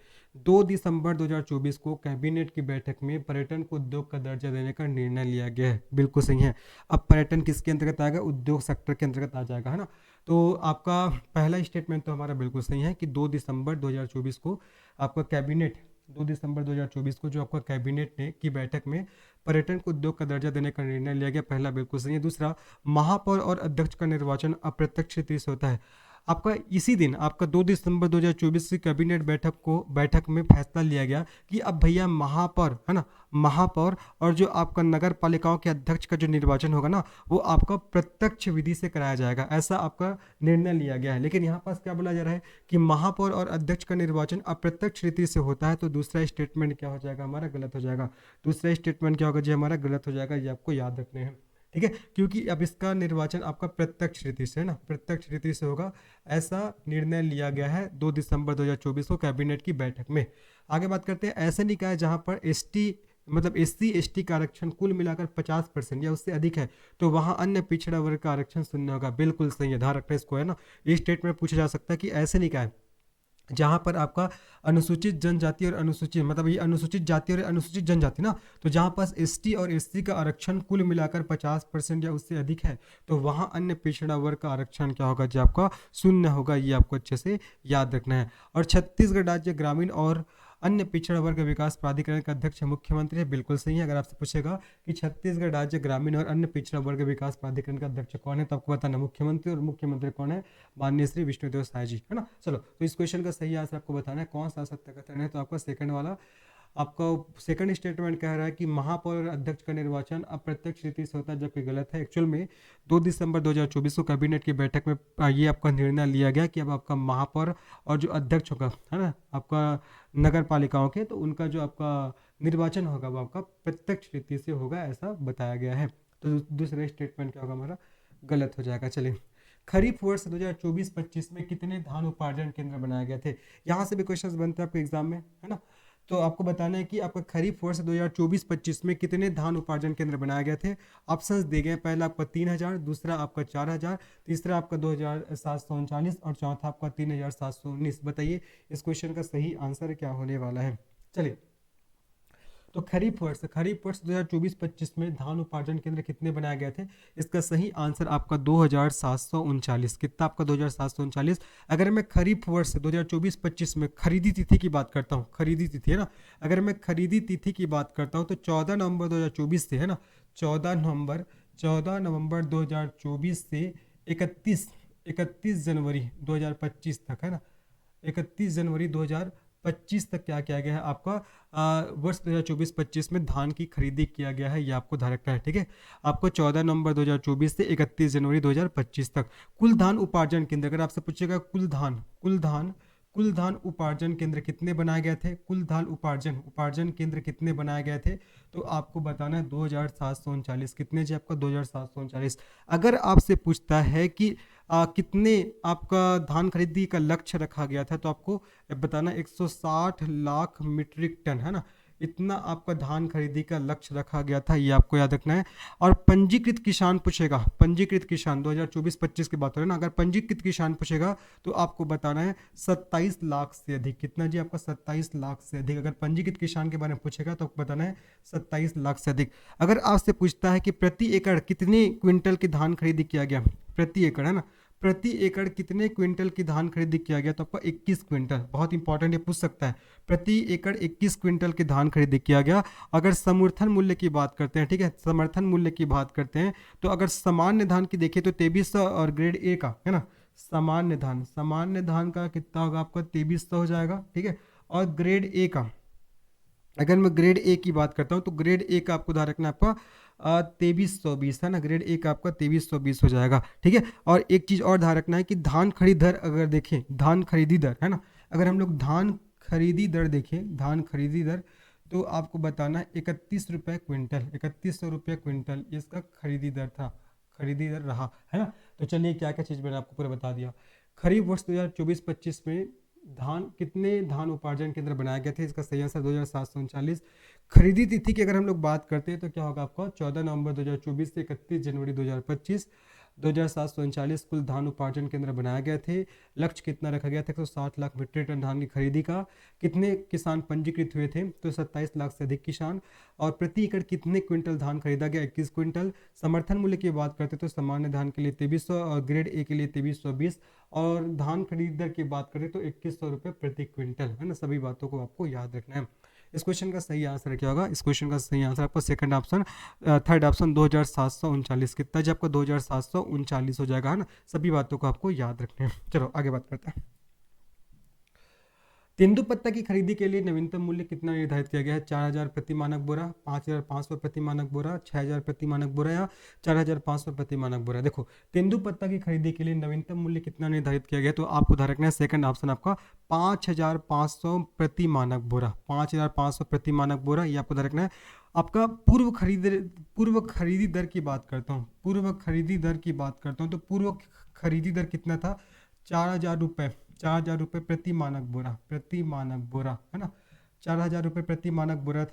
2 दिसंबर 2024 को कैबिनेट की बैठक में पर्यटन को उद्योग का दर्जा देने का निर्णय लिया गया है, बिल्कुल सही है। अब पर्यटन किसके अंतर्गत आएगा, उद्योग सेक्टर के अंतर्गत आ जाएगा, है ना। तो आपका पहला स्टेटमेंट तो हमारा बिल्कुल सही है कि 2 दिसंबर 2024 को आपका कैबिनेट, 2 दिसंबर 2024 को जो आपका कैबिनेट ने की बैठक में पर्यटन को उद्योग का दर्जा देने का निर्णय लिया गया, पहला बिल्कुल सही है। दूसरा, महापौर और अध्यक्ष का निर्वाचन अप्रत्यक्ष रीति से होता है। आपका इसी दिन आपका 2 दिसंबर 2024 की कैबिनेट बैठक में फैसला लिया गया कि अब भैया महापौर है ना, महापौर और जो आपका नगर पालिकाओं के अध्यक्ष का जो निर्वाचन होगा ना, वो आपका प्रत्यक्ष विधि से कराया जाएगा, ऐसा आपका निर्णय लिया गया है। लेकिन यहाँ पास क्या बोला जा रहा है कि महापौर और अध्यक्ष का निर्वाचन अप्रत्यक्ष रीति से होता है, तो दूसरा स्टेटमेंट क्या हो जाएगा हमारा, गलत हो जाएगा। दूसरा स्टेटमेंट क्या होगा जी हमारा, गलत हो जाएगा, ये आपको याद रखने हैं। ठीक है, क्योंकि अब इसका निर्वाचन आपका प्रत्यक्ष रीति से है ना, प्रत्यक्ष रीति से होगा, ऐसा निर्णय लिया गया है 2 दिसंबर 2024 को कैबिनेट की बैठक में। आगे बात करते हैं, ऐसे निकाय जहां पर एसटी मतलब एससी एसटी का आरक्षण कुल मिलाकर 50% या उससे अधिक है, तो वहां अन्य पिछड़ा वर्ग का आरक्षण शून्य होगा, बिल्कुल सही है, ध्यान रखना इसको, है ना। ये स्टेटमेंट पूछा जा सकता है कि ऐसे निकाय जहां पर आपका अनुसूचित जनजाति और अनुसूचित मतलब ये अनुसूचित जाति और अनुसूचित जनजाति ना, तो जहां पास एसटी और एससी का आरक्षण कुल मिलाकर 50% या उससे अधिक है, तो वहां अन्य पिछड़ा वर्ग का आरक्षण क्या होगा जी, आपका शून्य होगा, ये आपको अच्छे से याद रखना है। और छत्तीसगढ़ राज्य ग्रामीण और अन्य पिछड़ा वर्ग विकास प्राधिकरण का अध्यक्ष मुख्यमंत्री है, बिल्कुल सही है। अगर आपसे पूछेगा कि छत्तीसगढ़ राज्य ग्रामीण और अन्य पिछड़ा वर्ग विकास प्राधिकरण का अध्यक्ष कौन है, तो आपको बताना मुख्यमंत्री, और मुख्यमंत्री कौन है, माननीय श्री विष्णुदेव साय जी, है ना। चलो, तो इस क्वेश्चन का सही आंसर आपको बताना है कौन सा सत्य कथन है, तो आपका सेकंड वाला, आपका सेकंड स्टेटमेंट कह रहा है कि महापौर और अध्यक्ष का निर्वाचन अप्रत्यक्ष रीति से होता है, जबकि गलत है। एक्चुअल में 2 दिसंबर 2024 को कैबिनेट की बैठक में ये आपका निर्णय लिया गया कि अब आपका महापौर और जो अध्यक्ष होगा, है ना, आपका नगर पालिकाओं के, तो उनका जो आपका निर्वाचन होगा वो आपका प्रत्यक्ष रीति से होगा, ऐसा बताया गया है। तो दूसरा स्टेटमेंट क्या होगा हमारा, गलत हो जाएगा। चलिए, खरीफ वर्ष 2024-25 में कितने धान उपार्जन केंद्र बनाए गए थे, यहाँ से भी क्वेश्चंस बनते हैं आपके एग्जाम में, है ना। तो आपको बताना है कि आपका खरीफ वर्ष 2024-25 में कितने धान उपार्जन केंद्र बनाए गए थे। ऑप्शंस दिए गए, पहला आपका 3000, दूसरा आपका 4000, तीसरा आपका 2739 और चौथा आपका 3719। बताइए इस क्वेश्चन का सही आंसर क्या होने वाला है। चलिए, तो खरीफ वर्ष 2024-25 में धान उपार्जन केंद्र कितने बनाए गए थे, इसका सही आंसर आपका 2739। कितना आपका 2739। अगर मैं खरीफ वर्ष 2024-25 में खरीदी तिथि की बात करता हूँ, खरीदी तिथि है ना, अगर मैं खरीदी तिथि की बात करता हूँ तो 14 नवंबर 2024 से, है ना, 14 नवंबर 2024 से 31 जनवरी 2025 तक, है ना, 31 जनवरी 2025 तक क्या किया गया है आपका वर्ष 2024-25 में धान की खरीदी किया गया है, ये आपको ध्यान रखना है। ठीक है, आपको 14 नवंबर 2024 से 31 जनवरी 2025 तक कुल धान उपार्जन केंद्र, अगर आपसे पूछेगा कुल धान उपार्जन केंद्र कितने बनाए गए थे, कुल धान उपार्जन केंद्र कितने बनाए गए थे, तो आपको बताना है 2739। कितने जी, आपका 2739। अगर आपसे पूछता है कि कितने आपका धान खरीदी का लक्ष्य रखा गया था, तो आपको बताना 160 लाख मीट्रिक टन, है ना, इतना आपका धान खरीदी का लक्ष्य रखा गया था, ये आपको याद रखना है। और पंजीकृत किसान पूछेगा, पंजीकृत किसान 2024-25 की बात हो रही है ना, अगर पंजीकृत किसान पूछेगा तो आपको बताना है 27 लाख से अधिक। कितना जी, आपका 27 लाख से अधिक। अगर पंजीकृत किसान के बारे में पूछेगा तो आपको बताना है 27 लाख से अधिक। अगर आपसे पूछता है कि प्रति एकड़ कितने क्विंटल की धान खरीदी किया गया, प्रति एकड़, है ना, प्रति एकड़ कितने क्विंटल की धान खरीदी किया गया, तो आपका 21 क्विंटल। बहुत इंपॉर्टेंट, ये पूछ सकता है, प्रति एकड़ 21 क्विंटल की धान खरीदी किया गया। अगर समर्थन मूल्य की बात करते हैं, ठीक है, समर्थन मूल्य की बात करते हैं, तो अगर सामान्य धान की देखिए तो 2300, और ग्रेड ए का, है ना, सामान्य धान का कितना होगा आपका 2300 हो जाएगा। ठीक है, और ग्रेड ए का, अगर मैं ग्रेड ए की बात करता हूँ तो ग्रेड ए का आपको ध्यान रखना है आपका 2320 है ना, ग्रेड ए का आपका 2320 हो जाएगा। ठीक है, और एक चीज़ और ध्यान रखना है कि धान खरीद दर अगर देखें, धान खरीदी दर है ना, अगर हम लोग धान खरीदी दर देखें, धान खरीदी दर, तो आपको बताना है 31 रुपये क्विंटल, 3100 रुपये क्विंटल इसका खरीदी दर था, खरीदी दर रहा है ना। तो चलिए क्या क्या चीज़ मैंने आपको पूरा बता दिया। खरीफ वर्ष 2024-25 में धान कितने धान उपार्जन केंद्र बनाए गए थे, इसका सही आंसर 2739। खरीदी तिथि की अगर हम लोग बात करते हैं तो क्या होगा आपका 14 नवंबर 2024 से 31 जनवरी 2025। 2739 कुल धान उपार्जन केंद्र बनाए गए थे। लक्ष्य कितना रखा गया था, 160 लाख मीट्रिक टन धान की खरीदी का। कितने किसान पंजीकृत हुए थे, तो 27 लाख से अधिक किसान। और प्रति एकड़ कितने क्विंटल धान खरीदा गया, 21 क्विंटल। समर्थन मूल्य की बात करते तो सामान्य धान के लिए 2300 और ग्रेड ए के लिए 2320। और धान खरीद दर की बात करें तो 2100 रुपये प्रति क्विंटल है ना। सभी बातों को आपको याद रखना है। इस क्वेश्चन का सही आंसर क्या होगा, इस क्वेश्चन का सही आंसर आपका सेकंड ऑप्शन, थर्ड ऑप्शन 2739। कितना जी आपको 2739 हो जाएगा है ना। सभी बातों को आपको याद रखना है। चलो आगे बात करते हैं। तेंदुपत्ता की खरीदी के लिए नवीनतम मूल्य कितना निर्धारित किया गया है, 4000 प्रति मानक बोरा, 5500 प्रति मानक बोरा, 6000 प्रति मानक बोरा या 4500 प्रति मानक बोरा। देखो तेंदुपत्ता की खरीदी के लिए नवीनतम मूल्य कितना निर्धारित किया गया, तो आपको ध्यान रखना है सेकंड ऑप्शन आपका 5500 प्रति मानक बोरा, 5500 प्रति मानक बोरा, ये आपको ध्यान रखना है। आपका पूर्व खरीदी दर की बात करता हूँ, पूर्व खरीदी दर की बात करता हूँ, तो पूर्व खरीदी दर कितना था, 4000 रुपये, 4000 रुपये प्रति मानक बोरा, प्रति मानक बोरा है ना। 4000 रुपये प्रति मानक बोरा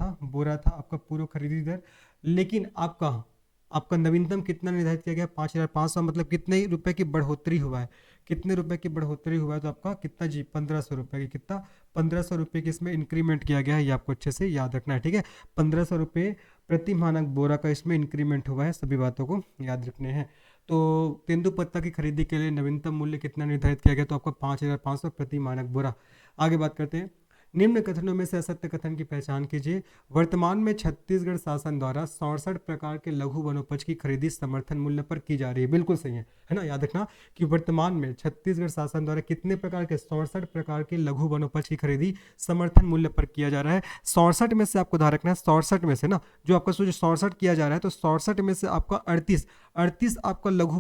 था आपका पूर्व खरीदी दर। लेकिन आपका आपका नवीनतम कितना निर्धारित किया गया, 5500, मतलब कितने रुपए की बढ़ोतरी हुआ है, कितने रुपए की बढ़ोतरी हुआ है, तो आपका कितना जी 1500 रुपये की, कितना 1500 रुपये की इसमें इंक्रीमेंट किया गया है, ये आपको अच्छे से याद रखना है। ठीक है, 1500 रुपये प्रति मानक बोरा का इसमें इंक्रीमेंट हुआ है, सभी बातों को याद रखने हैं। तो तेंदुपत्ता की खरीदी के लिए नवीनतम मूल्य कितना निर्धारित किया गया, तो आपका 5500 प्रति मानक बोरा। आगे बात करते हैं। निम्न कथनों में से असत्य कथन की पहचान कीजिए। वर्तमान में छत्तीसगढ़ शासन द्वारा 67 प्रकार के लघु वनोपज की खरीदी समर्थन मूल्य पर की जा रही है, बिल्कुल सही है ना। याद रखना कि वर्तमान में छत्तीसगढ़ शासन द्वारा कितने प्रकार के, 67 प्रकार के लघु वनोपज की खरीदी समर्थन मूल्य पर किया जा रहा है। 67 में से आपको ध्यान रखना है, 67 में से ना, जो आपका जो 67 किया जा रहा है, तो 67 में से आपका 38 आपका लघु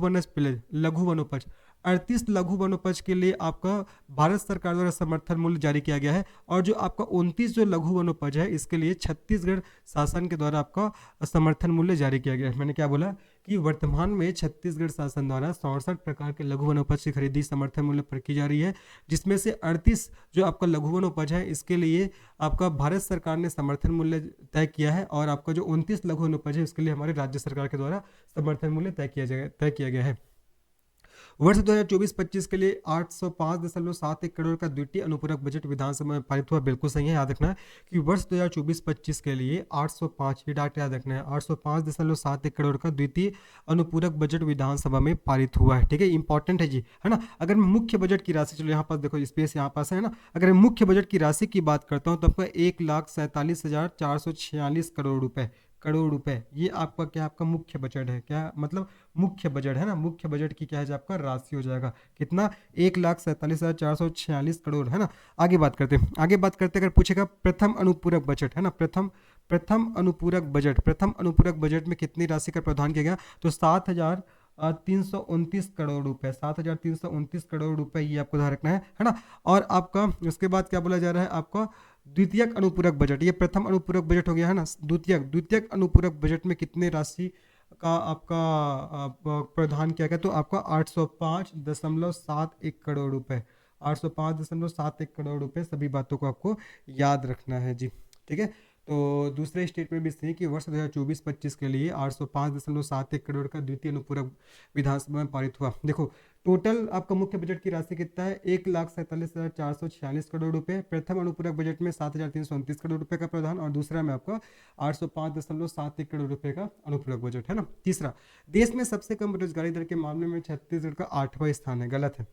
वनोपज 38 लघु वनोपज के लिए आपका भारत सरकार द्वारा समर्थन मूल्य जारी किया गया है। और जो आपका 29 जो लघु वनोपज है, इसके लिए छत्तीसगढ़ शासन के द्वारा आपका समर्थन मूल्य जारी किया गया है। मैंने क्या बोला कि वर्तमान में छत्तीसगढ़ शासन द्वारा 67 प्रकार के लघु वनोपज की खरीदी समर्थन मूल्य पर की जा रही है, जिसमें से 38 जो आपका लघु वनोपज है, इसके लिए आपका भारत सरकार ने समर्थन मूल्य तय किया है। और आपका जो 29 लघु वनोपज है, उसके लिए हमारे राज्य सरकार के द्वारा समर्थन मूल्य तय किया गया है। वर्ष 2024-25 के लिए 805.71 करोड़ का द्वितीय अनुपूरक बजट विधानसभा में पारित हुआ, बिल्कुल सही है। याद रखना है कि वर्ष 2024-25 के लिए 805, ये डाटा याद रखना है, 805.71 करोड़ का द्वितीय अनुपूरक बजट विधानसभा में पारित हुआ है। ठीक है, इंपॉर्टेंट है जी, है ना। अगर मैं मुख्य बजट की राशि, चलो यहाँ पास देखो स्पेस यहाँ पास है ना, अगर मैं मुख्य बजट की राशि की बात करता हूँ तो आपका 1,47,446 करोड़ रुपए, ये आपका क्या, आपका मुख्य बजट है, क्या मतलब मुख्य बजट है ना। मुख्य बजट की क्या है, आपका राशि हो जाएगा कितना, 1,47,446 करोड़ है ना। आगे बात करते हैं, अगर पूछेगा प्रथम अनुपूरक बजट है ना, प्रथम अनुपूरक बजट में कितनी राशि का प्रावधान किया गया, तो 7,329 करोड़ रुपए, 7,329 करोड़ रुपए, ये आपको ध्यान रखना है ना। और आपका उसके बाद क्या बोला जा रहा है, आपका द्वितीयक अनुपूरक बजट, ये प्रथम अनुपूरक बजट हो गया है ना। द्वितीयक अनुपूरक बजट में कितने राशि का आपका प्रावधान किया गया, तो आपका 805.71 करोड़ रुपए, 805.71 करोड़ रुपए, सभी बातों को आपको याद रखना है जी। ठीक है, तो दूसरे स्टेटमेंट भी सही कि वर्ष 2024-25 के लिए 805.71 करोड़ का द्वितीय अनुपूरक विधानसभा में पारित हुआ। देखो टोटल आपका मुख्य बजट की राशि कितना है, 1,47,446 करोड़ रुपए। प्रथम अनुपूरक बजट में 7,329 करोड़ रुपए का प्रावधान, और दूसरा में आपका 805.71 करोड़ रुपए का अनुपूरक बजट है ना। तीसरा, देश में सबसे कम बेरोजगारी दर के मामले में छत्तीसगढ़ का 8वां स्थान है, गलत है।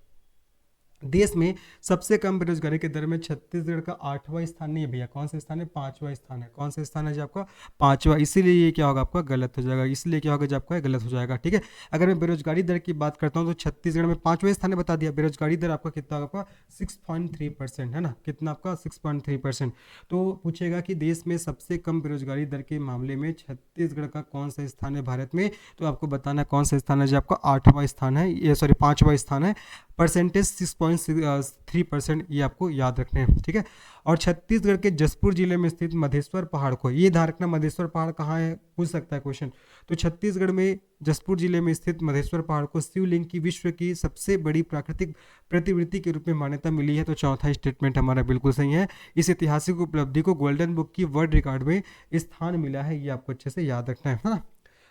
देश में सबसे कम बेरोजगारी के दर में छत्तीसगढ़ का 8वां स्थान नहीं है भैया, कौन सा स्थान है? 5वां स्थान है। कौन सा स्थान है जी आपका? 5वां। इसीलिए ये क्या होगा आपका? गलत हो जाएगा। इसलिए क्या होगा जी आपका? गलत हो जाएगा। ठीक है, अगर मैं बेरोजगारी दर की बात करता हूँ तो छत्तीसगढ़ में 5वां स्थान है, बता दिया। बेरोजगारी दर आपका कितना होगा? आपका 6.3% है ना, कितना आपका? 6.3%। तो पूछेगा कि देश में सबसे कम बेरोजगारी दर के मामले में छत्तीसगढ़ का कौन सा स्थान है भारत में, तो आपको बताना कौन सा स्थान है जी आपका? 8वां स्थान है, ये सॉरी 5वां स्थान है। परसेंटेज 6.3%, ये आपको याद रखने हैं। ठीक है, और छत्तीसगढ़ के जसपुर जिले में स्थित मधेश्वर पहाड़ को, ये ध्यान रखना, मधेश्वर पहाड़ कहाँ है पूछ सकता है क्वेश्चन। तो छत्तीसगढ़ में जसपुर जिले में स्थित मधेश्वर पहाड़ को शिवलिंग की विश्व की सबसे बड़ी प्राकृतिक प्रतिवृत्ति के रूप में मान्यता मिली है। तो चौथा स्टेटमेंट हमारा बिल्कुल सही है। इस ऐतिहासिक उपलब्धि को गोल्डन बुक की वर्ल्ड रिकॉर्ड में स्थान मिला है, ये आपको अच्छे से याद रखना है ना।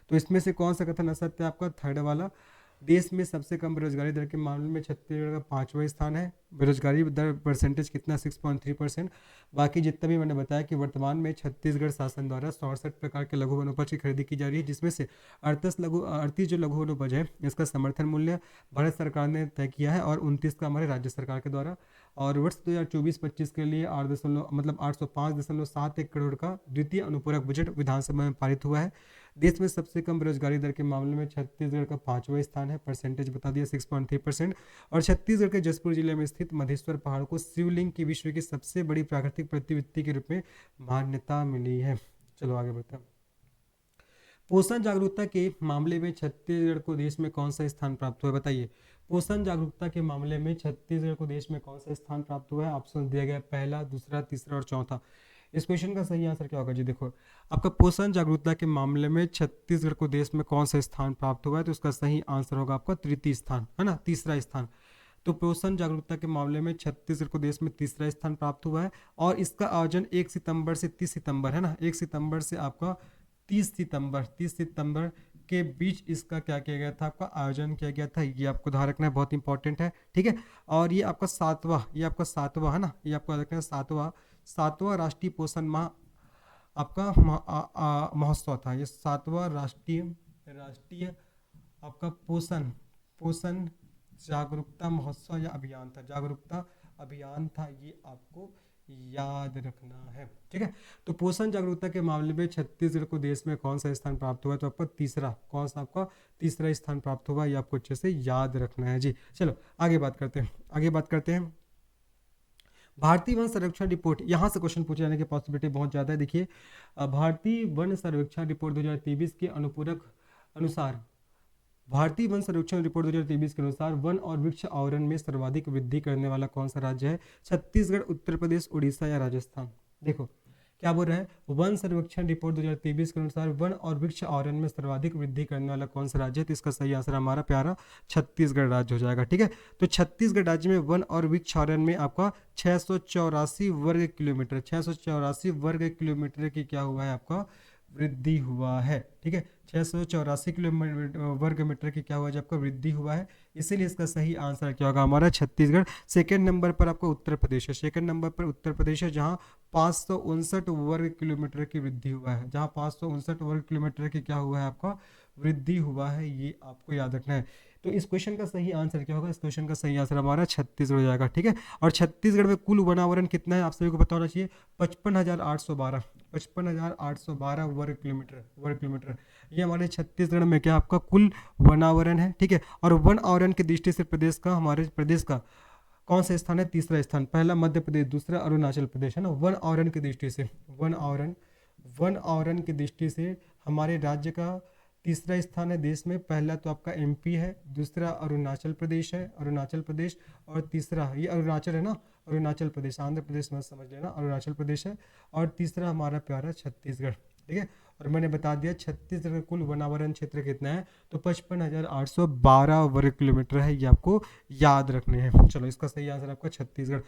तो इसमें से कौन सा कथन असत्य है आपका? थर्ड वाला। देश में सबसे कम बेरोजगारी दर के मामले में छत्तीसगढ़ का 5वां स्थान है। बेरोजगारी दर परसेंटेज कितना? 6.3%। बाकी जितना भी मैंने बताया कि वर्तमान में छत्तीसगढ़ शासन द्वारा 67 प्रकार के लघु वनोपज की खरीदी की जा रही है, जिसमें से 38 जो लघु वनोपज है इसका समर्थन मूल्य भारत सरकार ने तय किया है और 29 का हमारे राज्य सरकार के द्वारा। और वर्ष 2024-25 के लिए 805.71 करोड़ का द्वितीय अनुपूरक बजट विधानसभा में पारित हुआ है। देश में सबसे कम बेरोजगारी दर के मामले में छत्तीसगढ़ का 5वां स्थान है, परसेंटेज बता दिया 6.3%। और छत्तीसगढ़ के जसपुर जिले में स्थित मधेश्वर पहाड़ को शिवलिंग की विश्व की सबसे बड़ी प्राकृतिक प्रतिवृत्ति के रूप में मान्यता मिली है। चलो आगे बढ़ते हैं। पोषण जागरूकता के मामले में छत्तीसगढ़ को देश में कौन सा स्थान प्राप्त हुआ है? बताइए, पोषण जागरूकता के मामले में छत्तीसगढ़ को देश में कौन सा स्थान प्राप्त हुआ है? ऑप्शन दिया गया है, पहला, दूसरा, तीसरा और चौथा। इस क्वेश्चन का सही आंसर क्या होगा जी? देखो, आपका पोषण जागरूकता के मामले में छत्तीसगढ़ को देश में कौन सा स्थान प्राप्त हुआ है, तो इसका सही आंसर होगा आपका तृतीय स्थान, है ना, तीसरा स्थान। तो पोषण जागरूकता के मामले में छत्तीसगढ़ को देश में तीसरा स्थान प्राप्त हुआ है। और इसका आयोजन 1 सितंबर से 30 सितंबर, है ना, 1 सितंबर से आपका 30 सितंबर के बीच इसका क्या किया गया था? आपका आयोजन किया गया था। ये आपको ध्यान रखना है, बहुत इंपॉर्टेंट है। ठीक है, और ये आपका सातवां है ना, ये आपको रखना है सातवां राष्ट्रीय पोषण माह आपका महोत्सव था। ये 7वां राष्ट्रीय आपका पोषण पोषण जागरूकता महोत्सव या अभियान था, जागरूकता अभियान था, ये आपको याद रखना है। ठीक है, तो पोषण जागरूकता के मामले में छत्तीसगढ़ को देश में कौन सा स्थान प्राप्त हुआ है? तो आपका तीसरा, कौन सा आपका तीसरा स्थान प्राप्त हुआ, ये आपको अच्छे से याद रखना है जी। चलो आगे बात करते हैं। भारतीय वन सर्वेक्षण रिपोर्ट, यहाँ से क्वेश्चन पूछे जाने की पॉसिबिलिटी बहुत ज़्यादा है। देखिए, भारतीय वन सर्वेक्षण रिपोर्ट 2023 के अनुसार भारतीय वन सर्वेक्षण रिपोर्ट 2023 के अनुसार वन और वृक्ष आवरण में सर्वाधिक वृद्धि करने वाला कौन सा राज्य है? छत्तीसगढ़, उत्तर प्रदेश, उड़ीसा या राजस्थान? देखो क्या बोल रहा है, वन सर्वेक्षण रिपोर्ट 2023 के अनुसार वन और वृक्ष आवरण में सर्वाधिक वृद्धि करने वाला कौन सा राज्य है? तो इसका सही आंसर हमारा प्यारा छत्तीसगढ़ राज्य हो जाएगा। ठीक है, तो छत्तीसगढ़ राज्य में वन और वृक्ष आवरण में आपका 684 वर्ग किलोमीटर 684 वर्ग किलोमीटर की क्या हुआ है? आपका वृद्धि हुआ है। ठीक है, 684 किलोमीटर वर्ग मीटर की क्या हुआ है? आपका वृद्धि हुआ है। इसीलिए इसका सही आंसर क्या होगा? हमारा छत्तीसगढ़। सेकंड नंबर पर आपका उत्तर प्रदेश है, सेकंड नंबर पर उत्तर प्रदेश है, जहां 559 वर्ग किलोमीटर की वृद्धि हुआ है, जहां 559 वर्ग किलोमीटर की क्या हुआ है? आपका वृद्धि हुआ है, ये आपको याद रखना है। तो इस क्वेश्चन का सही आंसर क्या होगा? इस क्वेश्चन का सही आंसर हमारा छत्तीसगढ़ हो जाएगा। ठीक है, और छत्तीसगढ़ में कुल वनावरण कितना है आप सभी को पता होना चाहिए? 55,812 वर्ग किलोमीटर ये हमारे छत्तीसगढ़ में क्या आपका कुल वनावरण है। ठीक है, और वन आवरण की दृष्टि से हमारे प्रदेश का कौन सा स्थान है? तीसरा स्थान। पहला मध्य प्रदेश, दूसरा अरुणाचल प्रदेश, है ना। वन आवरण की दृष्टि से वन आवरण की दृष्टि से हमारे राज्य का तीसरा स्थान है देश में। पहला तो आपका एमपी है, दूसरा अरुणाचल प्रदेश है, और तीसरा ये अरुणाचल है ना, अरुणाचल प्रदेश, आंध्र प्रदेश मत समझ लेना, अरुणाचल प्रदेश है। और तीसरा हमारा प्यारा छत्तीसगढ़। ठीक है, और मैंने बता दिया छत्तीसगढ़ का कुल वनावरण क्षेत्र कितना है? तो 55,812 वर्ग किलोमीटर है, ये आपको याद रखने हैं। चलो इसका सही आंसर आपका छत्तीसगढ़।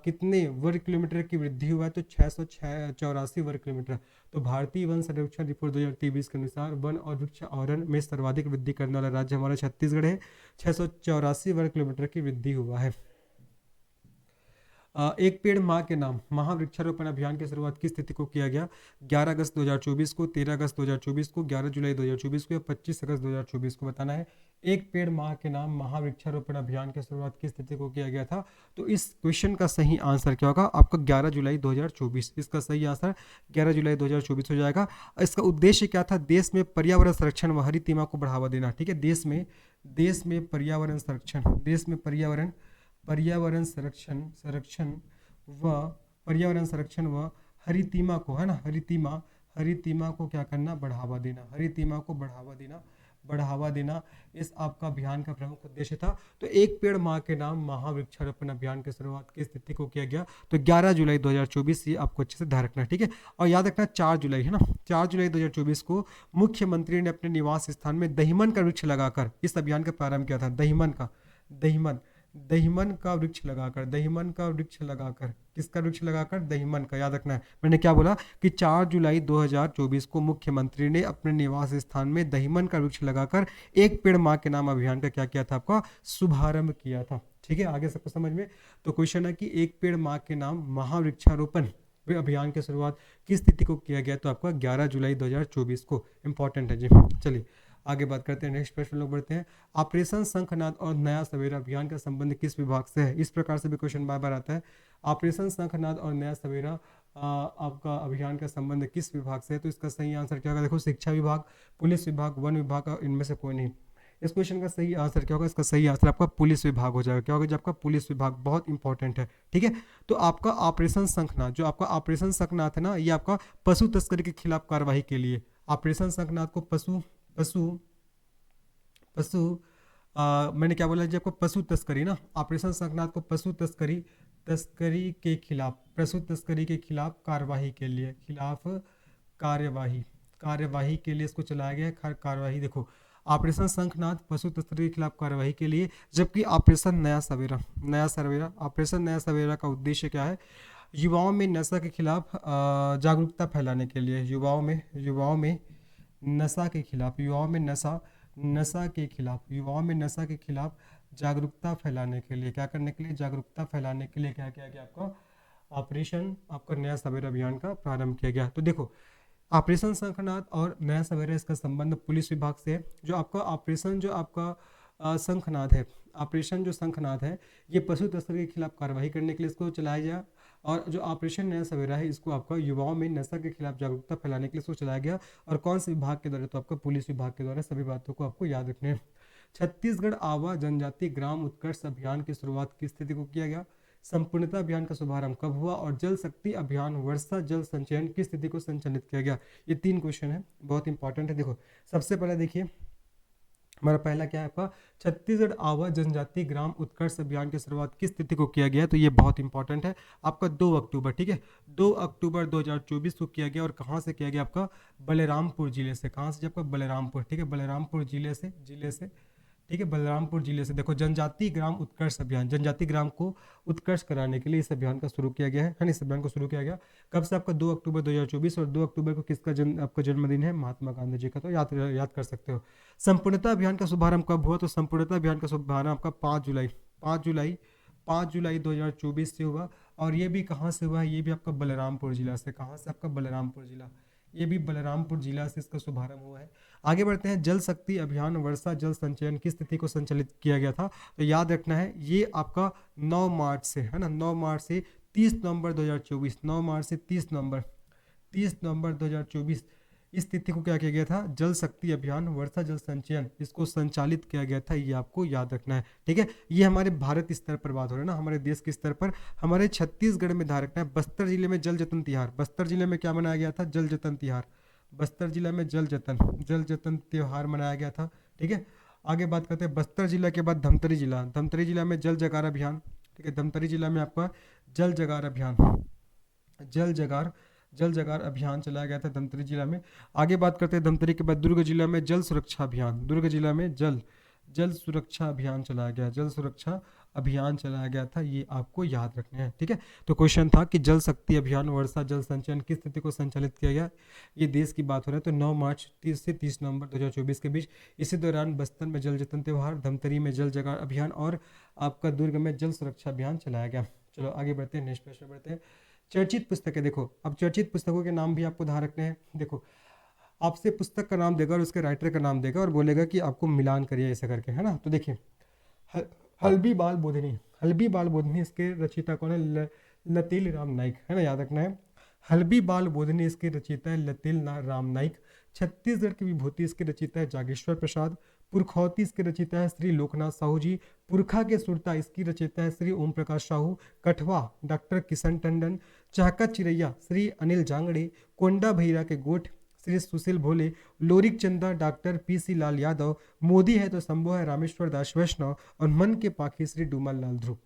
कितने वर्ग किलोमीटर की वृद्धि हुआ है? तो 684 वर्ग किलोमीटर। तो भारतीय वन सर्वेक्षण रिपोर्ट 2023 के अनुसार वन और वृक्ष आवरण में सर्वाधिक वृद्धि करने वाला राज्य हमारा छत्तीसगढ़ है, 684 वर्ग किलोमीटर की वृद्धि हुआ है। एक पेड़ माँ के नाम महावृक्षारोपण अभियान की शुरुआत किस तिथि को किया गया? 11 अगस्त 2024 को, 13 अगस्त 2024 को, 11 जुलाई 2024 को या 25 अगस्त 2024 को बताना है। एक पेड़ माँ के नाम महावृक्षारोपण अभियान की शुरुआत किस तिथि को किया गया था? तो इस क्वेश्चन का सही आंसर क्या होगा आपका? 11 जुलाई 2024। इसका सही आंसर 11 जुलाई 2024 हो जाएगा। इसका उद्देश्य क्या था? देश में पर्यावरण संरक्षण व हरित को बढ़ावा देना। ठीक है, देश में पर्यावरण संरक्षण, देश में पर्यावरण संरक्षण व हरितिमा को, है ना, हरितिमा को क्या करना? बढ़ावा देना। हरितिमा को बढ़ावा देना इस आपका अभियान का प्रमुख उद्देश्य था। तो एक पेड़ माँ के नाम महावृक्षारोपण अभियान की शुरुआत किस तिथि को किया गया? तो 11 जुलाई 2024। ये आपको अच्छे से ध्यान रखना है, ठीक है। और याद रखना 4 जुलाई, है ना, 4 जुलाई 2024 को मुख्यमंत्री ने अपने निवास स्थान में दहीमन का वृक्ष लगाकर इस अभियान का प्रारंभ किया था। दहीमन का वृक्ष लगाकर किसका वृक्ष लगाकर? दहीमन का। याद रखना है, मैंने क्या बोला कि 4 जुलाई 2024 को मुख्यमंत्री ने अपने निवास स्थान में दहीमन का वृक्ष लगाकर एक पेड़ माँ के नाम अभियान का क्या किया था? आपका शुभारंभ किया था। ठीक है, आगे सबको समझ में। तो क्वेश्चन है कि एक पेड़ माँ के नाम महावृक्षारोपण अभियान की शुरुआत किस तिथि को किया गया? तो आपका 11 जुलाई 2024 को। इंपॉर्टेंट है जी। चलिए आगे बात करते हैं, नेक्स्ट प्रश्न लोग बढ़ते हैं। ऑपरेशन शंखनाद और नया सवेरा अभियान का संबंध किस विभाग से है? इस प्रकार से भी क्वेश्चन बार बार आता है। ऑपरेशन शंखनाद और नया सवेरा आपका अभियान का संबंध किस विभाग से है? तो इसका सही आंसर क्या होगा? देखो, शिक्षा विभाग, पुलिस विभाग, वन विभाग और इनमें से कोई नहीं। इस क्वेश्चन का सही आंसर क्या होगा? इसका सही आंसर आपका पुलिस विभाग हो जाएगा। क्या होगा? जो आपका पुलिस विभाग, बहुत इंपॉर्टेंट है, ठीक है। तो आपका ऑपरेशन शंखनाद, जो आपका ऑपरेशन शंखनाद है ना, ये आपका पशु तस्करी के खिलाफ कार्रवाई के लिए, ऑपरेशन शंखनाद को मैंने क्या बोला जी आपको? पशु तस्करी ना, ऑपरेशन शंखनाद को पशु तस्करी के खिलाफ कार्यवाही के लिए, कार्यवाही के लिए इसको चलाया गया है। कार्यवाही देखो, ऑपरेशन शंखनाद पशु तस्करी के खिलाफ कार्यवाही के लिए, जबकि ऑपरेशन नया सवेरा ऑपरेशन नया सवेरा का उद्देश्य क्या है? युवाओं में नशा के खिलाफ जागरूकता फैलाने के लिए, युवाओं में नशा के खिलाफ जागरूकता फैलाने के लिए, क्या करने के लिए? जागरूकता फैलाने के लिए क्या किया गया? आपका ऑपरेशन, आपका नया सवेरा अभियान का प्रारंभ किया गया। तो देखो, ऑपरेशन शंखनाद और नया सवेरा, इसका संबंध पुलिस विभाग से है। जो आपका ऑपरेशन, जो आपका शंखनाद है, ऑपरेशन जो शंखनाद है, ये पशु तस्करी के खिलाफ कार्रवाई करने के लिए इसको चलाया गया। और जो ऑपरेशन नया सवेरा है, इसको आपका युवाओं में नशा के खिलाफ जागरूकता फैलाने के लिए इसको चलाया गया। और कौन से विभाग के द्वारा? तो आपका पुलिस विभाग के द्वारा। सभी बातों को आपको याद रखने हैं। छत्तीसगढ़ आवा जनजाति ग्राम उत्कर्ष अभियान की शुरुआत किस तिथि को किया गया? संपूर्णता अभियान का शुभारंभ कब हुआ? और जल शक्ति अभियान वर्षा जल संचयन किस तिथि को संचालित किया गया? ये 3 क्वेश्चन है, बहुत इंपॉर्टेंट है। देखो, सबसे पहले देखिए, हमारा पहला क्या है आपका? छत्तीसगढ़ आवा जनजाति ग्राम उत्कर्ष अभियान की शुरुआत किस तिथि को किया गया? तो ये बहुत इंपॉर्टेंट है आपका, 2 अक्टूबर, ठीक है, 2 अक्टूबर 2024 को किया गया। और कहाँ से किया गया? आपका बलरामपुर जिले से। कहाँ से? आपका बलरामपुर, ठीक है, बलरामपुर जिले से, ठीक है, बलरामपुर जिले से। देखो, जनजाति ग्राम उत्कर्ष अभियान, जनजाति ग्राम को उत्कर्ष कराने के लिए इस अभियान का शुरू किया गया है ना। इस अभियान को शुरू किया गया कब से? आपका 2 अक्टूबर 2024। और 2 अक्टूबर को किसका आपका जन्मदिन है? महात्मा गांधी जी का। तो याद कर सकते हो। संपूर्णता अभियान का शुभारंभ कब हुआ? तो संपूर्णता अभियान का शुभारंभ आपका 5 जुलाई 2024 से हुआ। और ये भी कहाँ से हुआ है? ये भी आपका बलरामपुर जिला से। कहाँ से? आपका बलरामपुर जिला। ये भी बलरामपुर जिला से इसका शुभारंभ हुआ है। आगे बढ़ते हैं। जल शक्ति अभियान वर्षा जल संचयन किस तिथि को संचालित किया गया था? तो याद रखना है, ये आपका 9 मार्च से, है ना, 9 मार्च से 30 नवंबर 2024, 9 मार्च से 30 नवंबर 2024 इस तिथि को क्या किया गया था? जल शक्ति अभियान वर्षा जल संचयन, इसको संचालित किया गया था। ये आपको याद रखना है, ठीक है। ये हमारे भारत स्तर पर बात हो रहा है ना, हमारे देश के स्तर पर। हमारे छत्तीसगढ़ में ध्यान रखना है, बस्तर जिले में जल जतन तिहार, बस्तर जिले में क्या मनाया गया था? जल जतन तिहार। बस्तर जिला में जल जतन त्योहार मनाया गया था, ठीक है। आगे बात करते हैं बस्तर जिला के बाद धमतरी जिला में जल जगार अभियान, ठीक है। धमतरी जिला में आपका जल जगार अभियान चलाया गया था धमतरी जिला में। आगे बात करते हैं धमतरी के बाद दुर्ग जिला में जल सुरक्षा अभियान, दुर्ग जिला में जल सुरक्षा अभियान चलाया गया था। ये आपको याद रखने हैं, ठीक है। तो क्वेश्चन था कि जल शक्ति अभियान वर्षा जल संचयन किस तिथि को संचालित किया गया? ये देश की बात हो रहा है, तो 9 मार्च से 30 नवंबर 2024 के बीच। इसी दौरान बस्तर में जल जतन त्योहार, धमतरी में जल जगार अभियान और आपका दुर्ग में जल सुरक्षा अभियान चलाया गया। चलो आगे बढ़ते हैं, नेक्स्ट प्रश्न बढ़ते हैं। चर्चित पुस्तकें, देखो अब चर्चित पुस्तकों के नाम भी आपको ध्यान रखने हैं। देखो आपसे पुस्तक का नाम देगा और उसके राइटर का नाम देगा और बोलेगा कि आपको मिलान करिए ऐसा करके, है ना। तो देखिए ह- हल्बी बाल बोधनी, हल्बी बाल बोधनी इसके रचयिता कौन है? लतील राम नाइक, है ना, याद रखना है। हल्बी बाल बोधनी इसके रचयिता है राम नाइक। छत्तीसगढ़ की विभूति इसके रचयिता है जागेश्वर प्रसाद। पुरखौती इसके रचयिता है श्री लोकनाथ साहू जी। पुरखा के सुरता इसकी रचयिता है श्री ओम प्रकाश साहू। कठवा डॉक्टर किशन टंडन। चाहका चिरैया श्री अनिल जांगड़े। कोंडा भैरा के गोठ श्री सुशील भोले। लोरिक चंदा डॉक्टर पी.सी. लाल यादव। मोदी है तो संभव है रामेश्वर दास वैष्णव। और मन के पाखी श्री डूमल लाल ध्रुव।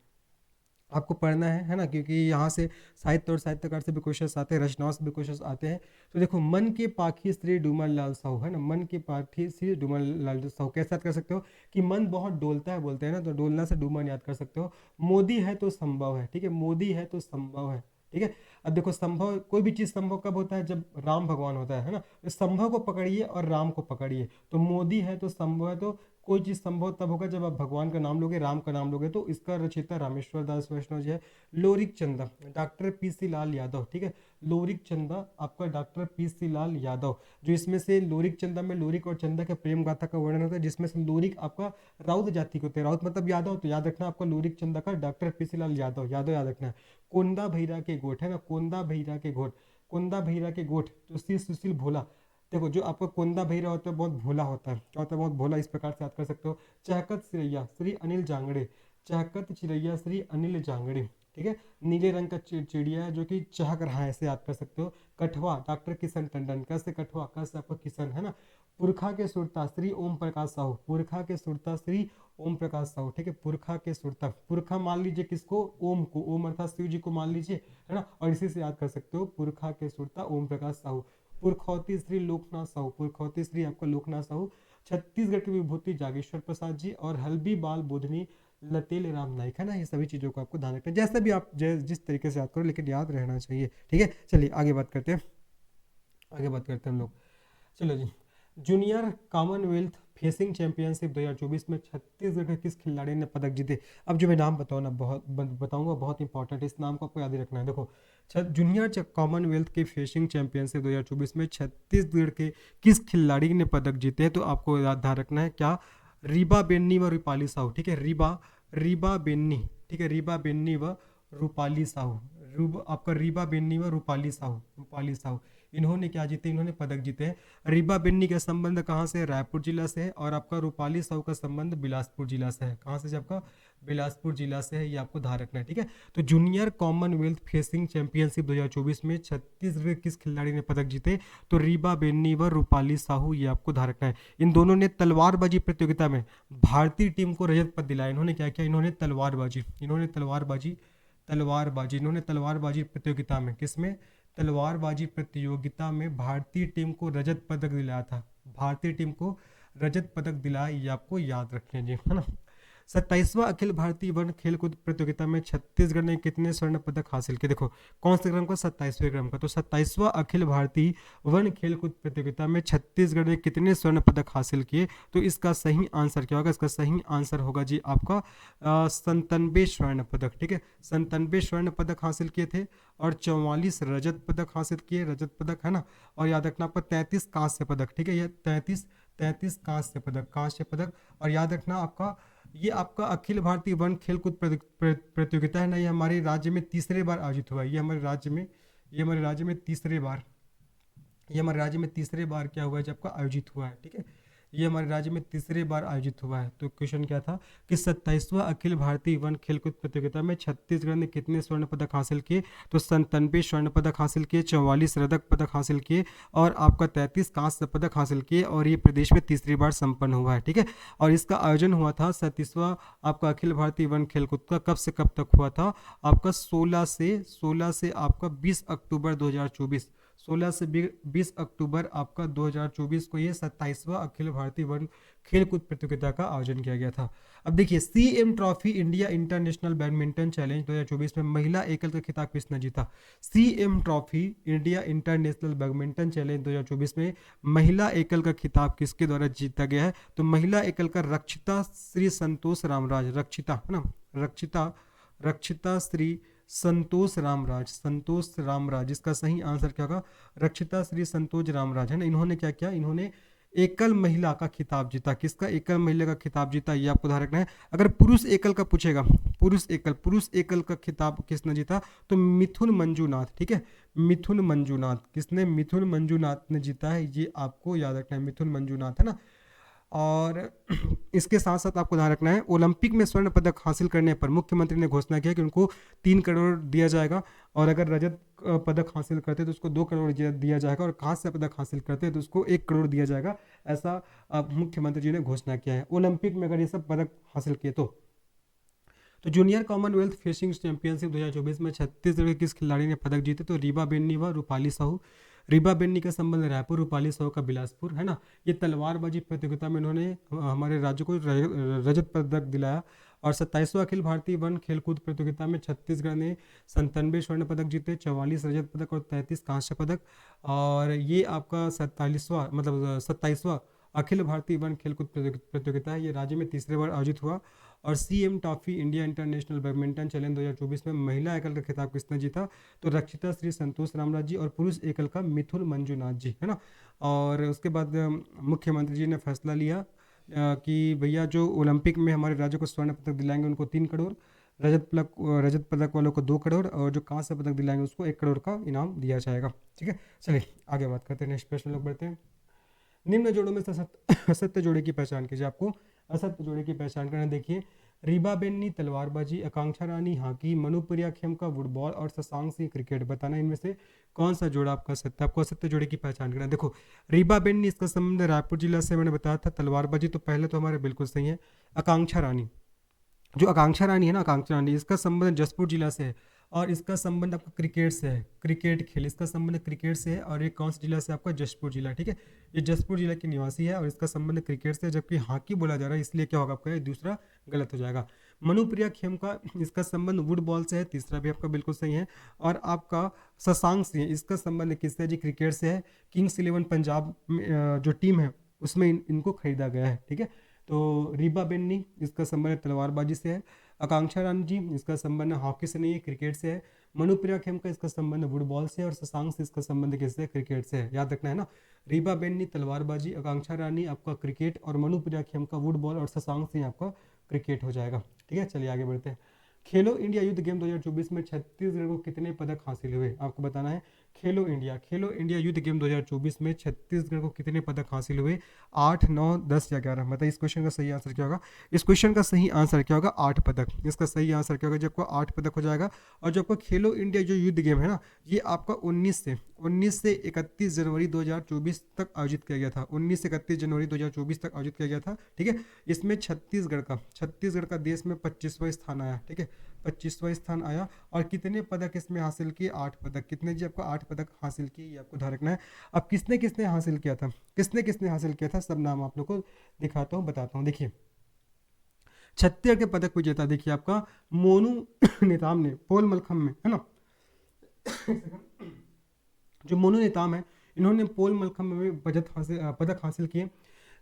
आपको पढ़ना है ना, क्योंकि यहाँ से साहित्य और साहित्यकार से भी क्वेश्चंस आते हैं, रचनाओं से भी क्वेश्चंस आते हैं। तो देखो मन के पाखी श्री डूमल लाल साहू, है ना, मन के पाखी श्री डूमल लाल साहू कैसे याद कर सकते हो कि मन बहुत डोलता है बोलते हैं ना, तो डोलना से डूमन याद कर सकते हो। मोदी है तो संभव है, ठीक है, मोदी है तो संभव है, ठीक है। अब देखो संभव, कोई भी चीज संभव कब होता है? जब राम भगवान होता है ना। तो संभव को पकड़िए और राम को पकड़िए। तो मोदी है तो संभव है, तो कोई चीज संभव तब होगा जब आप भगवान का नाम लोगे, राम का नाम लोगे। तो इसका रचयिता रामेश्वर दास वैष्णव जी है। लोरिक चंदा डॉक्टर पी.सी. लाल यादव, ठीक है। लोरिक चंदा आपका डॉक्टर पी.सी. लाल यादव, जो इसमें से लोरिक चंदा में लोरिक और चंदा के प्रेम गाथा का वर्णन होता है, जिसमें से लोरिक आपका राउत जाति के होते हैं, राउत मतलब यादव, तो याद रखना आपका लोरिक चंदा का डॉक्टर पी.सी. लाल यादव, यादव याद रखना है। कोंदा भैरा के गोठ, है ना, कोंदा भैरा के गोठ, कोंदा भैरा के गोठ तो श्री सुशील भोला। देखो जो आपका कोंदा भैरा होता है बहुत भोला होता है, क्या होता है? बहुत भोला, इस प्रकार से याद कर सकते हो। चाहकत चिरैया श्री अनिल जांगड़े, चाहकत चिरैया श्री अनिल जांगड़े, ठीक है। नीले रंग का चिड़िया है जो कि चहक रहा है, ऐसे याद कर सकते हो। कठवा डॉक्टर किशन टंडन, कैसे कठवा, कैसे आपका किशन, है ना। पुरखा के सुरता श्री ओम प्रकाश साहू, पुरखा के सुरता श्री ओम प्रकाश साहू, ठीक है। पुरखा के सुरता, पुरखा मान लीजिए किसको? ओम को, ओम अर्थात शिव जी को मान लीजिए, है ना। और इसी से याद कर सकते हो पुरखा के सुरता ओम प्रकाश साहू। पुरखौती श्री लोकनाथ साहू, पुरखौती श्री आपका लोकनाथ साहू। छत्तीसगढ़ की विभूति जागेश्वर प्रसाद जी। और हल्बी बाल बोधनी लतेल राम नाइक, है ना। ये सभी चीजों को आपको ध्यान रखना है, जैसे भी आप जिस तरीके से याद करो, लेकिन याद रहना चाहिए, ठीक है। चलिए आगे बात करते हैं, आगे बात करते हैं हम लोग। चलो जी, जूनियर कॉमनवेल्थ फेसिंग चैंपियनशिप 2024 में छत्तीसगढ़ के किस खिलाड़ी ने पदक जीते? अब जो मैं नाम बताऊँ ना, बताऊंगा, बहुत इंपॉर्टेंट है, इस नाम को आपको याद ही रखना है। देखो जूनियर कॉमनवेल्थ के फेसिंग चैंपियनशिप 2024 में छत्तीसगढ़ के किस खिलाड़ी ने पदक जीते हैं? तो आपको याद ध्यान रखना है क्या? रीबा बेन्नी व रूपाली साहू, ठीक है। रीबा रीबा बेन्नी, ठीक है, रीबा बेन्नी व रूपाली साहू। आपका रीबा बेन्नी व रूपाली साहू, रूपाली साहू, इन्होंने क्या जीते? इन्होंने पदक जीते हैं। रीबा बेन्नी का संबंध कहाँ से है? रायपुर जिला से है। और आपका रूपाली साहू का संबंध बिलासपुर जिला से है। कहाँ से? आपका बिलासपुर जिला से है, ये आपको ध्यान रखना है, ठीक है। तो जूनियर कॉमनवेल्थ फेसिंग चैंपियनशिप 2024 में छत्तीसगढ़ किस खिलाड़ी ने पदक जीते? तो रीबा बेन्नी व रूपाली साहू, ये आपको ध्यान रखना है। इन दोनों ने तलवारबाजी प्रतियोगिता में भारतीय टीम को रजत पदक दिलाया। इन्होंने क्या किया? इन्होंने तलवारबाजी, इन्होंने तलवारबाजी प्रतियोगिता में, किसमें? तलवारबाजी प्रतियोगिता में भारतीय टीम को रजत पदक दिलाया था, भारतीय टीम को रजत पदक दिलाया, ये आपको याद रखना है, है ना। 27वां अखिल भारतीय वन खेलकूद प्रतियोगिता में छत्तीसगढ़ ने कितने स्वर्ण पदक हासिल किए? देखो कौन से क्रम का? 27वें क्रम का। तो 27वां अखिल भारतीय वन खेलकूद प्रतियोगिता में छत्तीसगढ़ ने कितने स्वर्ण पदक हासिल किए? तो इसका सही आंसर क्या होगा? इसका सही आंसर होगा जी आपका 97 स्वर्ण पदक, ठीक है। 97 स्वर्ण पदक हासिल किए थे और 44 रजत पदक हासिल किए, रजत पदक, है ना। और याद रखना आपका 33 कांस्य पदक, ठीक है। ये 33 कांस्य पदक। और याद रखना आपका, ये आपका अखिल भारतीय वन खेलकूद प्रतियोगिता है ना, ये हमारे राज्य में तीसरे बार आयोजित हुआ है। ये हमारे राज्य में तीसरे बार क्या हुआ है जब आपका आयोजित हुआ है, ठीक है। ये हमारे राज्य में तीसरे बार आयोजित हुआ है। तो क्वेश्चन क्या था कि 27वां अखिल भारतीय वन खेलकूद प्रतियोगिता में छत्तीसगढ़ ने कितने स्वर्ण पदक हासिल किए? तो 97 स्वर्ण पदक हासिल किए, 44 रजत पदक हासिल किए और आपका 33 कांस्य पदक हासिल किए। और ये प्रदेश में तीसरी बार संपन्न हुआ है, ठीक है। और इसका आयोजन हुआ था 37वां आपका अखिल भारतीय वन खेलकूद का कब से कब तक हुआ था? आपका 16 से आपका 20 अक्टूबर 2024, 16 से 20 अक्टूबर आपका 2024 को ये 27वां अखिल भारतीय वन खेलकूद प्रतियोगिता का आयोजन किया गया था। अब देखिए CM trophy India international badminton challenge 2024 में महिला एकल का खिताब किसने जीता? CM trophy India international badminton challenge 2024 में महिला एकल का खिताब किसके द्वारा जीता गया है? तो महिला एकल का रक्षिता श्री संतोष रामराज, रक्षिता, है ना, रक्षिता श्री संतोष रामराज, संतोष रामराज, इसका सही आंसर क्या होगा? रक्षिता श्री संतोष रामराज, है ना। इन्होंने क्या किया? इन्होंने एकल महिला का खिताब जीता। किसका एकल महिला का खिताब जीता, ये आपको ध्यान रखना है। अगर पुरुष एकल का पूछेगा, पुरुष एकल का खिताब किसने जीता, तो मिथुन मंजूनाथ, ठीक है। मिथुन मंजूनाथ, किसने? मिथुन मंजूनाथ ने जीता है, ये आपको याद रखना है, मिथुन मंजूनाथ, है ना। और इसके साथ साथ आपको ध्यान रखना है, ओलंपिक में स्वर्ण पदक हासिल करने पर मुख्यमंत्री ने घोषणा किया कि उनको 3 करोड़ दिया जाएगा, और अगर रजत पदक हासिल करते तो उसको 2 करोड़ दिया जाएगा, और कांस्य पदक हासिल करते तो उसको 1 करोड़ दिया जाएगा। ऐसा मुख्यमंत्री जी ने घोषणा किया है, ओलंपिक में अगर ये सब पदक हासिल किए तो जूनियर कॉमनवेल्थ फिशिंग चैंपियनशिप 2024 में छत्तीसगढ़ के किस खिलाड़ी ने पदक जीते, तो रीवा बेन्नी व रूपाली साहू। रीवा बेन्नी का संबंध रायपुर, रूपाली साहू का बिलासपुर, है ना। ये तलवारबाजी प्रतियोगिता में इन्होंने हमारे राज्य को रजत पदक दिलाया। और 27वां अखिल भारतीय वन खेलकूद प्रतियोगिता में छत्तीसगढ़ ने 97 स्वर्ण पदक जीते, 44 रजत पदक और 33 कांस्य पदक। और ये आपका 27वां अखिल भारतीय वन खेलकूद प्रतियोगिता है, ये राज्य में तीसरे बार आयोजित हुआ। और CM trophy India international badminton challenge 2024 में महिला एकल का खिताब किसने जीता, तो रक्षिता श्री संतोष रामराज जी, और पुरुष एकल का मिथुन मंजूनाथ जी, है ना। और उसके बाद मुख्यमंत्री जी ने फैसला लिया कि भैया जो ओलंपिक में हमारे राज्य को स्वर्ण पदक दिलाएंगे उनको 3 करोड़, रजत पदक वालों को 2 करोड़, और जो कांस्य पदक दिलाएंगे उसको 1 करोड़ का इनाम दिया जाएगा, ठीक है। चलिए आगे बात करते हैं, नेक्स्ट प्रश्न लोग बढ़ते हैं। निम्न जोड़ों में से असत्य जोड़े की पहचान कीजिए। आपको असत्य जोड़े की पहचान करना, देखिए, रीबा बेन्नी तलवारबाजी, आकांक्षा रानी हॉकी, मनुप्रिया खेमका फुटबॉल और शशांक सिंह क्रिकेट। बताना इनमें से कौन सा जोड़ा आपका सत्य, आपको असत्य जोड़े की पहचान करना। देखो, रीबा बेन्नी, इसका संबंध रायपुर जिला से मैंने बताया था। तलवारबाजी तो पहले तो हमारे बिल्कुल सही है। आकांक्षा रानी, जो आकांक्षा रानी है ना, आकांक्षा रानी, इसका संबंध जसपुर जिला से है, और इसका संबंध आपका क्रिकेट से है, क्रिकेट खेल, इसका संबंध क्रिकेट से है। और ये कौन सा जिला से, आपका जसपुर जिला, ठीक है। ये जसपुर जिला की निवासी है और इसका संबंध क्रिकेट से है, जबकि हॉकी बोला जा रहा है, इसलिए क्या होगा आपका, ये दूसरा गलत हो जाएगा। मनुप्रिया खेमका, इसका संबंध वुडबॉल से है, तीसरा भी आपका बिल्कुल सही है। और आपका शशांक सिंह, इसका संबंध किससे है जी, क्रिकेट से है। किंग्स 11 पंजाब जो टीम है उसमें इनको खरीदा गया है, ठीक है। तो रीबा बेन्नी, इसका संबंध तलवारबाजी से है। आकांक्षा रानी जी, इसका संबंध हॉकी से नहीं है, क्रिकेट से है। मनुप्रिया खेमका, इसका संबंध फुटबॉल से है। और शशांक से इसका संबंध किससे, क्रिकेट से है, याद रखना है ना। रीबा बेन्नी तलवारबाजी, आकांक्षा रानी आपका क्रिकेट, और मनुप्रिया खेमका फुटबॉल, और शशांक सिंह आपका क्रिकेट हो जाएगा, ठीक है। चलिए आगे बढ़ते हैं। खेलो इंडिया युद्ध गेम 2024 में छत्तीसगढ़ को कितने पदक हासिल हुए, आपको बताना है। खेलो इंडिया युद्ध गेम 2024 में छत्तीसगढ़ को कितने पदक हासिल हुए, 8, 9, 10 या 11। मतलब इस क्वेश्चन का सही आंसर क्या होगा, इस क्वेश्चन का सही आंसर क्या होगा, 8 पदक। इसका सही आंसर क्या होगा, जब आपको 8 पदक हो जाएगा। और जो आपका खेलो इंडिया जो युद्ध गेम है ना, ये आपका 19 से 31 जनवरी 2024 तक आयोजित किया गया था। 19 से 31 जनवरी 2024 तक आयोजित किया गया था, ठीक है। इसमें छत्तीसगढ़ का देश में 25वां स्थान आया, ठीक है, 25वां स्थान आया। और कितने पदक इसमें हासिल किए, 8 पदक। कितने जी, आपको 8 पदक हासिल किए, ये आपको ध्यान रखना है। अब किसने किसने हासिल किया था, किसने हासिल किया था, सब नाम आप लोग को दिखाता हूँ, बताता हूँ। देखिए, छत्तीसगढ़ के पदक विजेता, देखिए आपका मोनू नेताम ने पोल मलखम में, है ना, जो मोनू नेताम है, इन्होंने पोल मलखम में पदक हासिल किए।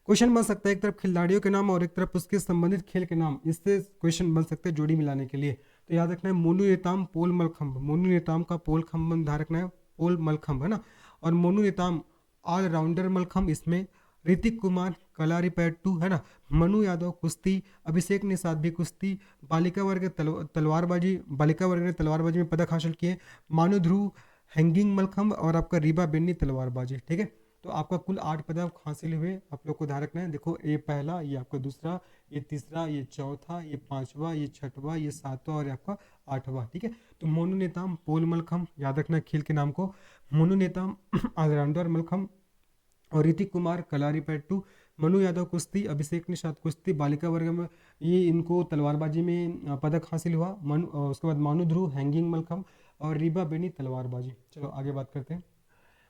क्वेश्चन बन सकता है एक तरफ खिलाड़ियों के नाम और एक तरफ उसके संबंधित खेल के नाम, इससे क्वेश्चन बन सकते हैं जोड़ी मिलाने के लिए। तो याद रखना है मोनू नेताम पोल मलखम्ब, मोनू नेताम का पोल खम्ब ध्यान रखना है, पोल मलखम्ब, है ना। और मोनू नेताम ऑलराउंडर मलखम्ब, इसमें ऋतिक कुमार कलारीपयट्टू, है ना। मनु यादव कुश्ती, अभिषेक निषाद भी कुश्ती, बालिका वर्ग तलवारबाजी, बालिका वर्ग ने तलवारबाजी में पदक हासिल किए। मानु ध्रुव हैंगिंग मलखम्ब, और आपका रीबा बेन्नी तलवारबाजी, ठीक है। तो आपका कुल 8 पदक हासिल हुए, आप लोग को ध्यान रखना है। देखो, ये पहला, ये आपका दूसरा, ये तीसरा, ये चौथा, ये 5वां, ये 6वां, ये 7वां, और आपका 8वां, ठीक है। तो मोनू नेताम पोल मलखम, याद रखना खेल के नाम को। मोनू नेताम ऑलराउंडर मलखम, और ऋतिक कुमार कलारीपयट्टू, मनु यादव कुश्ती, अभिषेक निषाद कुश्ती, बालिका वर्ग में ये इनको तलवारबाजी में पदक हासिल हुआ। उसके बाद मानु ध्रुव हैंगिंग मलखम, और रीबा बेनी तलवारबाजी। चलो आगे बात करते हैं।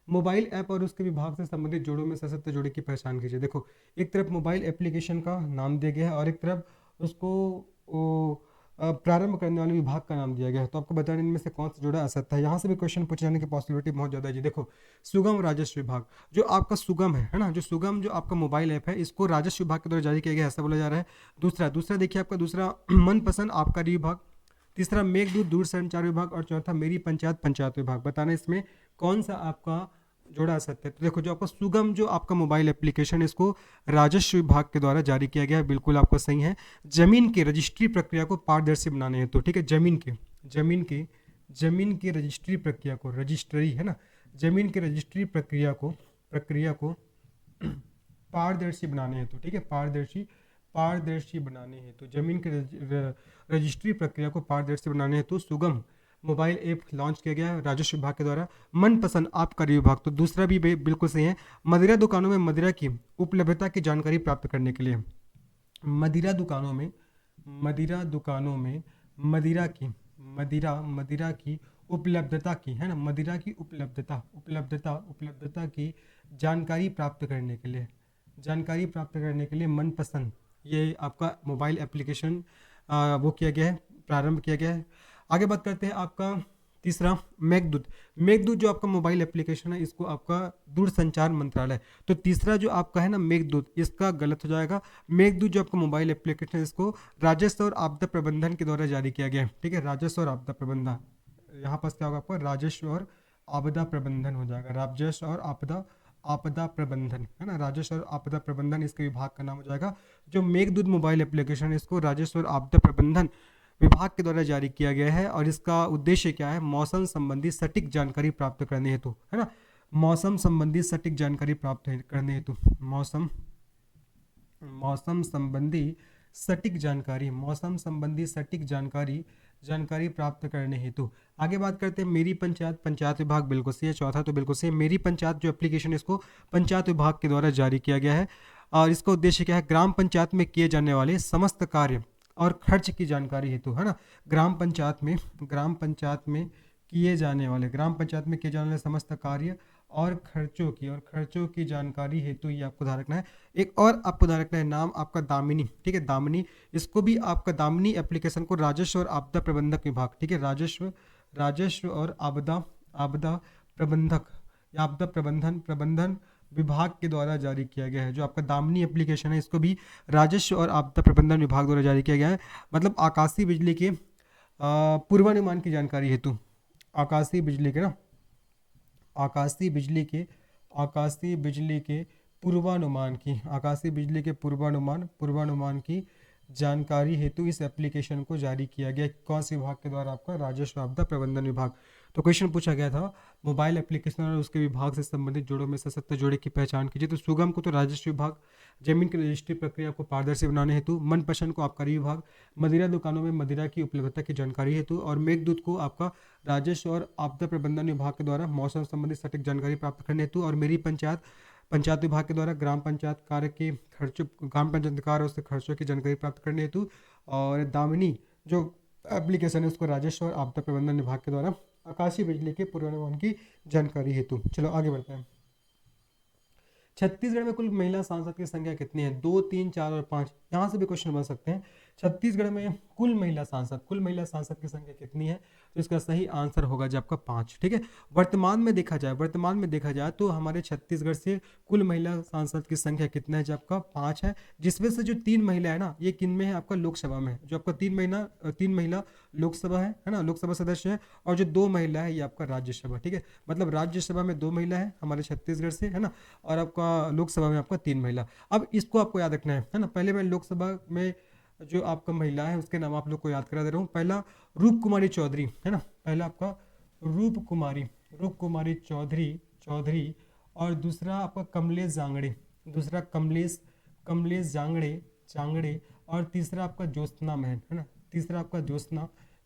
मोबाइल ऐप और उसके विभाग से संबंधित जोड़ों में सशक्त जोड़े की पहचान कीजिए। देखो, एक तरफ मोबाइल एप्लीकेशन का नाम दिया गया है और एक तरफ उसको प्रारंभ करने वाले विभाग का नाम दिया गया है। तो आपको बताना इनमें से कौन सा जोड़ा असत्य है। यहाँ से भी क्वेश्चन पूछे जाने की पॉसिबिलिटी बहुत ज़्यादा है जी। देखो, सुगम राजस्व विभाग, जो आपका सुगम है ना, जो सुगम जो आपका मोबाइल ऐप है, इसको राजस्व विभाग के द्वारा जारी किया गया, ऐसा बोला जा रहा है। दूसरा देखिए, आपका दूसरा मनपसंद आबकारी विभाग, तीसरा मेघदूत दूरसंचार विभाग और चौथा मेरी पंचायत पंचायत विभाग। बताना इसमें कौन सा आपका जोड़ा सत्य है। तो देखो जो आपका सुगम जो आपका मोबाइल एप्लीकेशन है इसको राजस्व विभाग के द्वारा जारी किया गया है, बिल्कुल आपका सही है। जमीन की रजिस्ट्री प्रक्रिया को पारदर्शी बनाने हेतु, ठीक है, जमीन की रजिस्ट्री प्रक्रिया को, रजिस्ट्री है ना, जमीन की रजिस्ट्री प्रक्रिया को पारदर्शी बनाने हेतु, ठीक है, पारदर्शी बनाने हेतु जमीन की रजिस्ट्री प्रक्रिया को पारदर्शी बनाने हेतु सुगम मोबाइल ऐप लॉन्च किया गया है राजस्व विभाग के द्वारा। मनपसंद आबकारी विभाग, तो दूसरा भी बिल्कुल सही है। मदिरा दुकानों में मदिरा की उपलब्धता की जानकारी प्राप्त करने के लिए, मदिरा दुकानों में मदिरा की उपलब्धता की, है ना, मदिरा की उपलब्धता की जानकारी प्राप्त करने के लिए मनपसंद ये आपका मोबाइल एप्लीकेशन वो किया गया है, प्रारंभ किया गया है। आगे बात करते हैं आपका तीसरा मेघदूत जो आपका मोबाइल एप्लीकेशन है इसको आपका दूरसंचार मंत्रालय, तो तीसरा जो आपका है ना मेघदूत, इसका गलत हो जाएगा। मेघदूत जो आपका मोबाइल एप्लीकेशन है इसको राजस्व और आपदा प्रबंधन के द्वारा जारी किया गया है, ठीक है, राजस्व और आपदा प्रबंधन, यहाँ पास क्या होगा आपका राजस्व और आपदा प्रबंधन हो जाएगा, राजस्व और आपदा प्रबंधन, है ना, राजस्व और आपदा प्रबंधन इसके विभाग का नाम हो जाएगा। जो मेघदूत मोबाइल एप्लीकेशन है इसको राजस्व और आपदा प्रबंधन विभाग के द्वारा जारी किया गया है और इसका उद्देश्य क्या है, मौसम संबंधी सटीक जानकारी प्राप्त करने हेतु, है ना, मौसम संबंधी सटीक जानकारी प्राप्त करने हेतु, मौसम संबंधी सटीक जानकारी प्राप्त करने हेतु। आगे बात करते हैं मेरी पंचायत पंचायत विभाग, बिल्कुल सही है, चौथा तो बिल्कुल सही है। मेरी पंचायत जो एप्लीकेशन है इसको पंचायत विभाग के द्वारा जारी किया गया है और इसका उद्देश्य क्या है, ग्राम पंचायत में किए जाने वाले समस्त कार्य और खर्च की जानकारी हेतु, है ना, ग्राम पंचायत में किए जाने वाले समस्त कार्य और खर्चों की जानकारी हेतु ये आपको ध्यान रखना है। एक और आपको ध्यान रखना है नाम आपका दामिनी, ठीक है, दामिनी, इसको भी आपका दामिनी एप्लीकेशन को राजस्व और आपदा प्रबंधक विभाग, ठीक है, राजस्व और आपदा प्रबंधक या आपदा प्रबंधन विभाग के द्वारा जारी किया गया है। जो आपका दामिनी एप्लीकेशन है इसको भी राजस्व और आपदा प्रबंधन विभाग द्वारा जारी किया गया है। मतलब आकाशीय बिजली के पूर्वानुमान की जानकारी हेतु, आकाशीय बिजली के पूर्वानुमान की जानकारी हेतु इस एप्लीकेशन को जारी किया गया। कौन से विभाग के द्वारा, आपका राजस्व आपदा प्रबंधन विभाग। तो क्वेश्चन पूछा गया था मोबाइल एप्लीकेशन और उसके विभाग से संबंधित जोड़ों में सशक्त जोड़े की पहचान कीजिए। तो सुगम को तो राजस्व विभाग, जमीन की रजिस्ट्री प्रक्रिया को पारदर्शी बनाने हेतु, मनपसंद को आबकारी विभाग, मदिरा दुकानों में मदिरा की उपलब्धता की जानकारी हेतु, और मेघदूत को आपका राजस्व और आपदा प्रबंधन विभाग के द्वारा मौसम संबंधी सटीक जानकारी प्राप्त करने हेतु, और मेरी पंचायत पंचायत विभाग के द्वारा ग्राम पंचायत कार्य और उसके खर्चों की जानकारी प्राप्त करने हेतु, और दामिनी जो एप्लीकेशन है उसको राजस्व और आपदा प्रबंधन विभाग के द्वारा आकाशीय बिजली के पूर्वानुमान की जानकारी हेतु। चलो आगे बढ़ते हैं। छत्तीसगढ़ में कुल महिला सांसद की संख्या कितनी है? 2, 3, 4 और 5। यहाँ से भी क्वेश्चन बन सकते हैं। छत्तीसगढ़ में कुल महिला सांसद की संख्या कितनी है? तो इसका सही आंसर होगा जो आपका 5। ठीक है। वर्तमान में देखा जाए तो हमारे छत्तीसगढ़ से कुल महिला सांसद की संख्या कितना है? जो आपका 5 है, जिसमें से जो 3 महिला है ना, ये किन में है? आपका लोकसभा में। जो आपका 3 महिला लोकसभा है ना, लोकसभा सदस्य है, और जो 2 महिला है ये आपका राज्यसभा। ठीक है, मतलब राज्यसभा में 2 महिला है हमारे छत्तीसगढ़ से, है ना, और आपका लोकसभा में आपका 3 महिला। अब इसको आपको याद रखना है ना। पहले मैं लोकसभा में जो आपका महिला है उसके नाम आप लोग को याद करा दे रहा हूँ। पहला रूप कुमारी चौधरी है ना, पहला आपका रूप कुमारी चौधरी, और दूसरा आपका कमलेश जांगड़े, और तीसरा आपका ज्योत्सना महन है ना,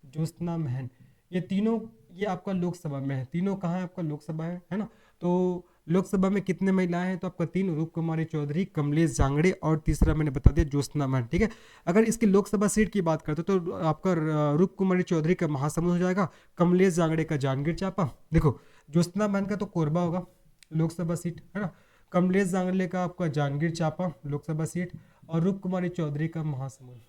ज्योत्सना महन। ये तीनों ये आपका लोकसभा में है। तीनों कहाँ है? आपका लोकसभा है ना। तो लोकसभा में कितने महिलाएं हैं? तो आपका 3, रूप कुमारी चौधरी, कमलेश जांगड़े, और तीसरा मैंने बता दिया ज्योत्सना महन। ठीक है। अगर इसकी लोकसभा सीट की बात करते तो आपका रूप कुमारी चौधरी का महासमुंद हो जाएगा, कमलेश जांगड़े का जांजगीर चांपा। देखो ज्योत्सना महन का तो कोरबा होगा लोकसभा सीट, है ना। कमलेश जांगड़े का आपका जांजगीर चांपा लोकसभा सीट, और रूप कुमारी चौधरी का महासमुंद।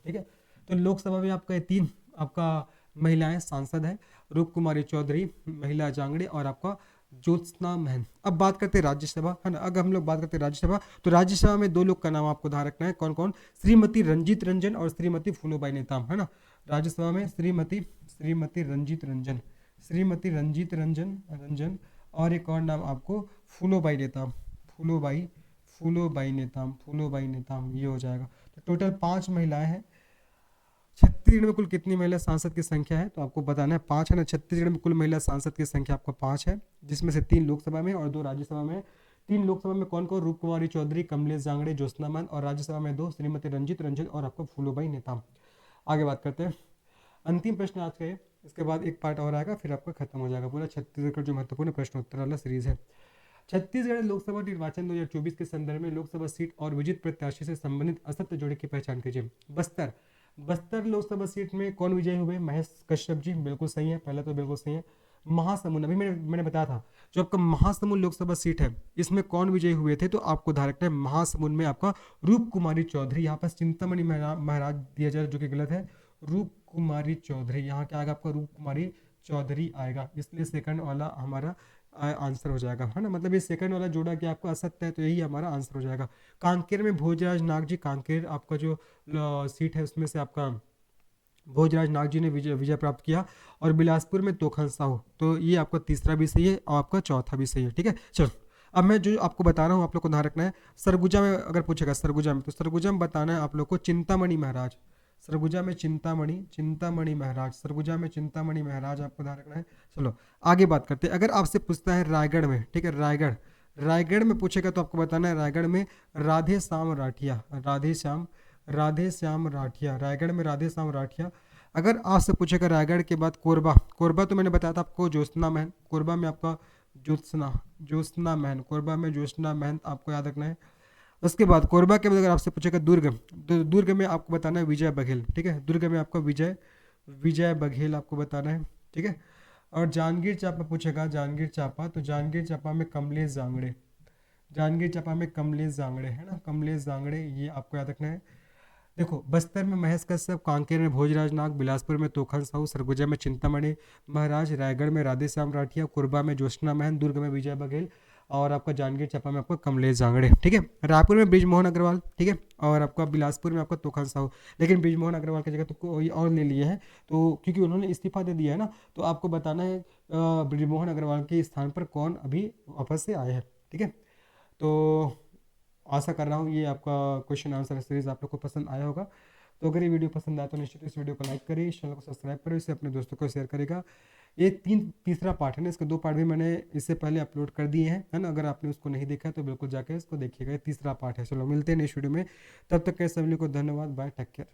ठीक है। तो लोकसभा में आपका 3 आपका महिलाएं सांसद है, रूप कुमारी चौधरी, महिला जांगड़े, और आपका ज्योत्सना महन। अब बात करते हैं राज्यसभा, है ना। अगर हम लोग बात करते हैं राज्यसभा, तो राज्यसभा में दो लोग का नाम आपको ध्यान रखना है, कौन कौन, श्रीमती रंजीत रंजन और श्रीमती फूलोबाई नेताम, है ना। राज्यसभा में श्रीमती श्रीमती रंजीत रंजन, श्रीमती रंजीत रंजन रंजन, और एक और नाम आपको फूलोबाई नेताम, फूलोबाई फूलोबाई नेताम, फूलोबाई नेताम, ये हो जाएगा। तो टोटल 5 महिलाएं हैं। छत्तीसगढ़ में कुल कितनी महिला सांसद की संख्या है, तो आपको बताना है 5, है ना। छत्तीसगढ़ में कुल महिला सांसद की संख्या आपका 5 है, जिसमें से 3 लोकसभा में और 2 राज्यसभा में। 3 लोकसभा में कौन कौन, रूप कुमारी चौधरी, कमलेश जांगड़े, ज्योत्सना मान, और राज्यसभा में 2, श्रीमती रंजीत रंजन और आपका फूलोबाई नेताम। आगे बात करते हैं, अंतिम प्रश्न आज का ये, इसके बाद एक पार्ट और आएगा, फिर आपका खत्म हो जाएगा पूरा छत्तीसगढ़ का जो महत्वपूर्ण प्रश्न उत्तर वाला सीरीज है। छत्तीसगढ़ लोकसभा निर्वाचन 2024 के संदर्भ में लोकसभा सीट और विजित प्रत्याशी से संबंधित असत्य जोड़े की पहचान कीजिए। बस्तर, बस्तर लोकसभा सीट में कौन विजयी हुए, महेश कश्यप जी, बिल्कुल सही है, पहले तो बिल्कुल सही है। महासमुंद, अभी मैंने बताया था, जो आपका महासमुंद लोकसभा सीट है, इसमें कौन विजयी हुए थे, तो आपको ध्यान रखना है महासमुंद में आपका रूप कुमारी चौधरी, यहाँ पर चिंतामणि महाराज दिया जाए जो कि गलत है, रूप कुमारी चौधरी, यहाँ क्या आएगा आपका, रूप कुमारी चौधरी आएगा, इसलिए सेकंड वाला हमारा आंसर हो जाएगा, है ना। मतलब ये सेकंड वाला जोड़ा कि आपका असत्य है, तो यही हमारा आंसर हो जाएगा। कांकेर में भोजराज नाग जी, कांकेर आपका जो सीट है उसमें से आपका भोजराज नाग जी ने विजय विजय प्राप्त किया, और बिलासपुर में तोखन साहू, तो ये आपका तीसरा भी सही है और आपका चौथा भी सही है, ठीक है। चलो अब मैं जो आपको बता रहा हूँ आप लोग को ध्यान रखना है। सरगुजा में अगर पूछेगा, सरगुजा में, तो सरगुजा में बताना है आप लोग को चिंतामणि महाराज, सरगुजा में चिंतामणि चिंतामणि महाराज, सरगुजा में चिंतामणि महाराज आपको ध्यान रखना है। चलो आगे बात करते हैं, अगर आपसे पूछता है रायगढ़ में, ठीक है, रायगढ़, रायगढ़ में पूछेगा तो आपको बताना है रायगढ़ में राधे श्याम राठिया, राधे श्याम, राधे श्याम राठिया, रायगढ़ में राधे श्याम राठिया। अगर आपसे पूछेगा रायगढ़ के बाद कोरबा, कोरबा तो मैंने बताया था आपको ज्योत्सना महन, कोरबा में आपका ज्योत्सना, ज्योत्सना महन, कोरबा में ज्योत्सना महन आपको याद रखना है। उसके बाद कोरबा के बाद अगर आपसे पूछेगा दुर्ग, तो दुर्ग में आपको बताना है विजय बघेल, ठीक है, दुर्ग में आपका विजय विजय बघेल आपको बताना है, ठीक है। और जांजगीर चांपा पूछेगा, जांजगीर चांपा, तो जांजगीर चांपा में कमलेश जांगड़े, जांजगीर चांपा में कमलेश जांगड़े, है ना, कमलेश जांगड़े, ये आपको याद रखना है। देखो बस्तर में महेश कश्यप, कांकेर में भोजराज नाग, बिलासपुर में तोखन साहू, सरगुजा में चिंतामणि महाराज, रायगढ़ में राधे श्याम राठिया, कोरबा में ज्योत्सना महन, दुर्ग में विजय बघेल, और आपका जांजगीर चांपा में आपका कमलेश जांगड़े, ठीक है। रायपुर में ब्रिजमोहन अग्रवाल, ठीक है, और आपका बिलासपुर में आपका तोखन साहू, लेकिन ब्रिजमोहन अग्रवाल की जगह तो कोई और ले लिए हैं, तो क्योंकि उन्होंने इस्तीफा दे दिया है ना, तो आपको बताना है ब्रिजमोहन अग्रवाल के स्थान पर कौन अभी वापस से आए हैं, ठीक है। तो आशा कर रहा हूँ ये आपका क्वेश्चन आंसर सीरीज आप लोग को पसंद आया होगा। तो अगर ये वीडियो पसंद आया तो निश्चित इस वीडियो को लाइक करिए, इस चैनल को सब्सक्राइब करिए, इसे अपने दोस्तों को शेयर करेगा। ये तीसरा पार्ट है ना, इसके 2 पार्ट भी मैंने इससे पहले अपलोड कर दिए हैं, है ना। अगर आपने उसको नहीं देखा है तो बिल्कुल जाकर इसको देखिएगा, ये तीसरा पार्ट है। चलो मिलते हैं नेक्स्ट वीडियो में, तब तक के सभी को धन्यवाद, बाय, टेक केयर।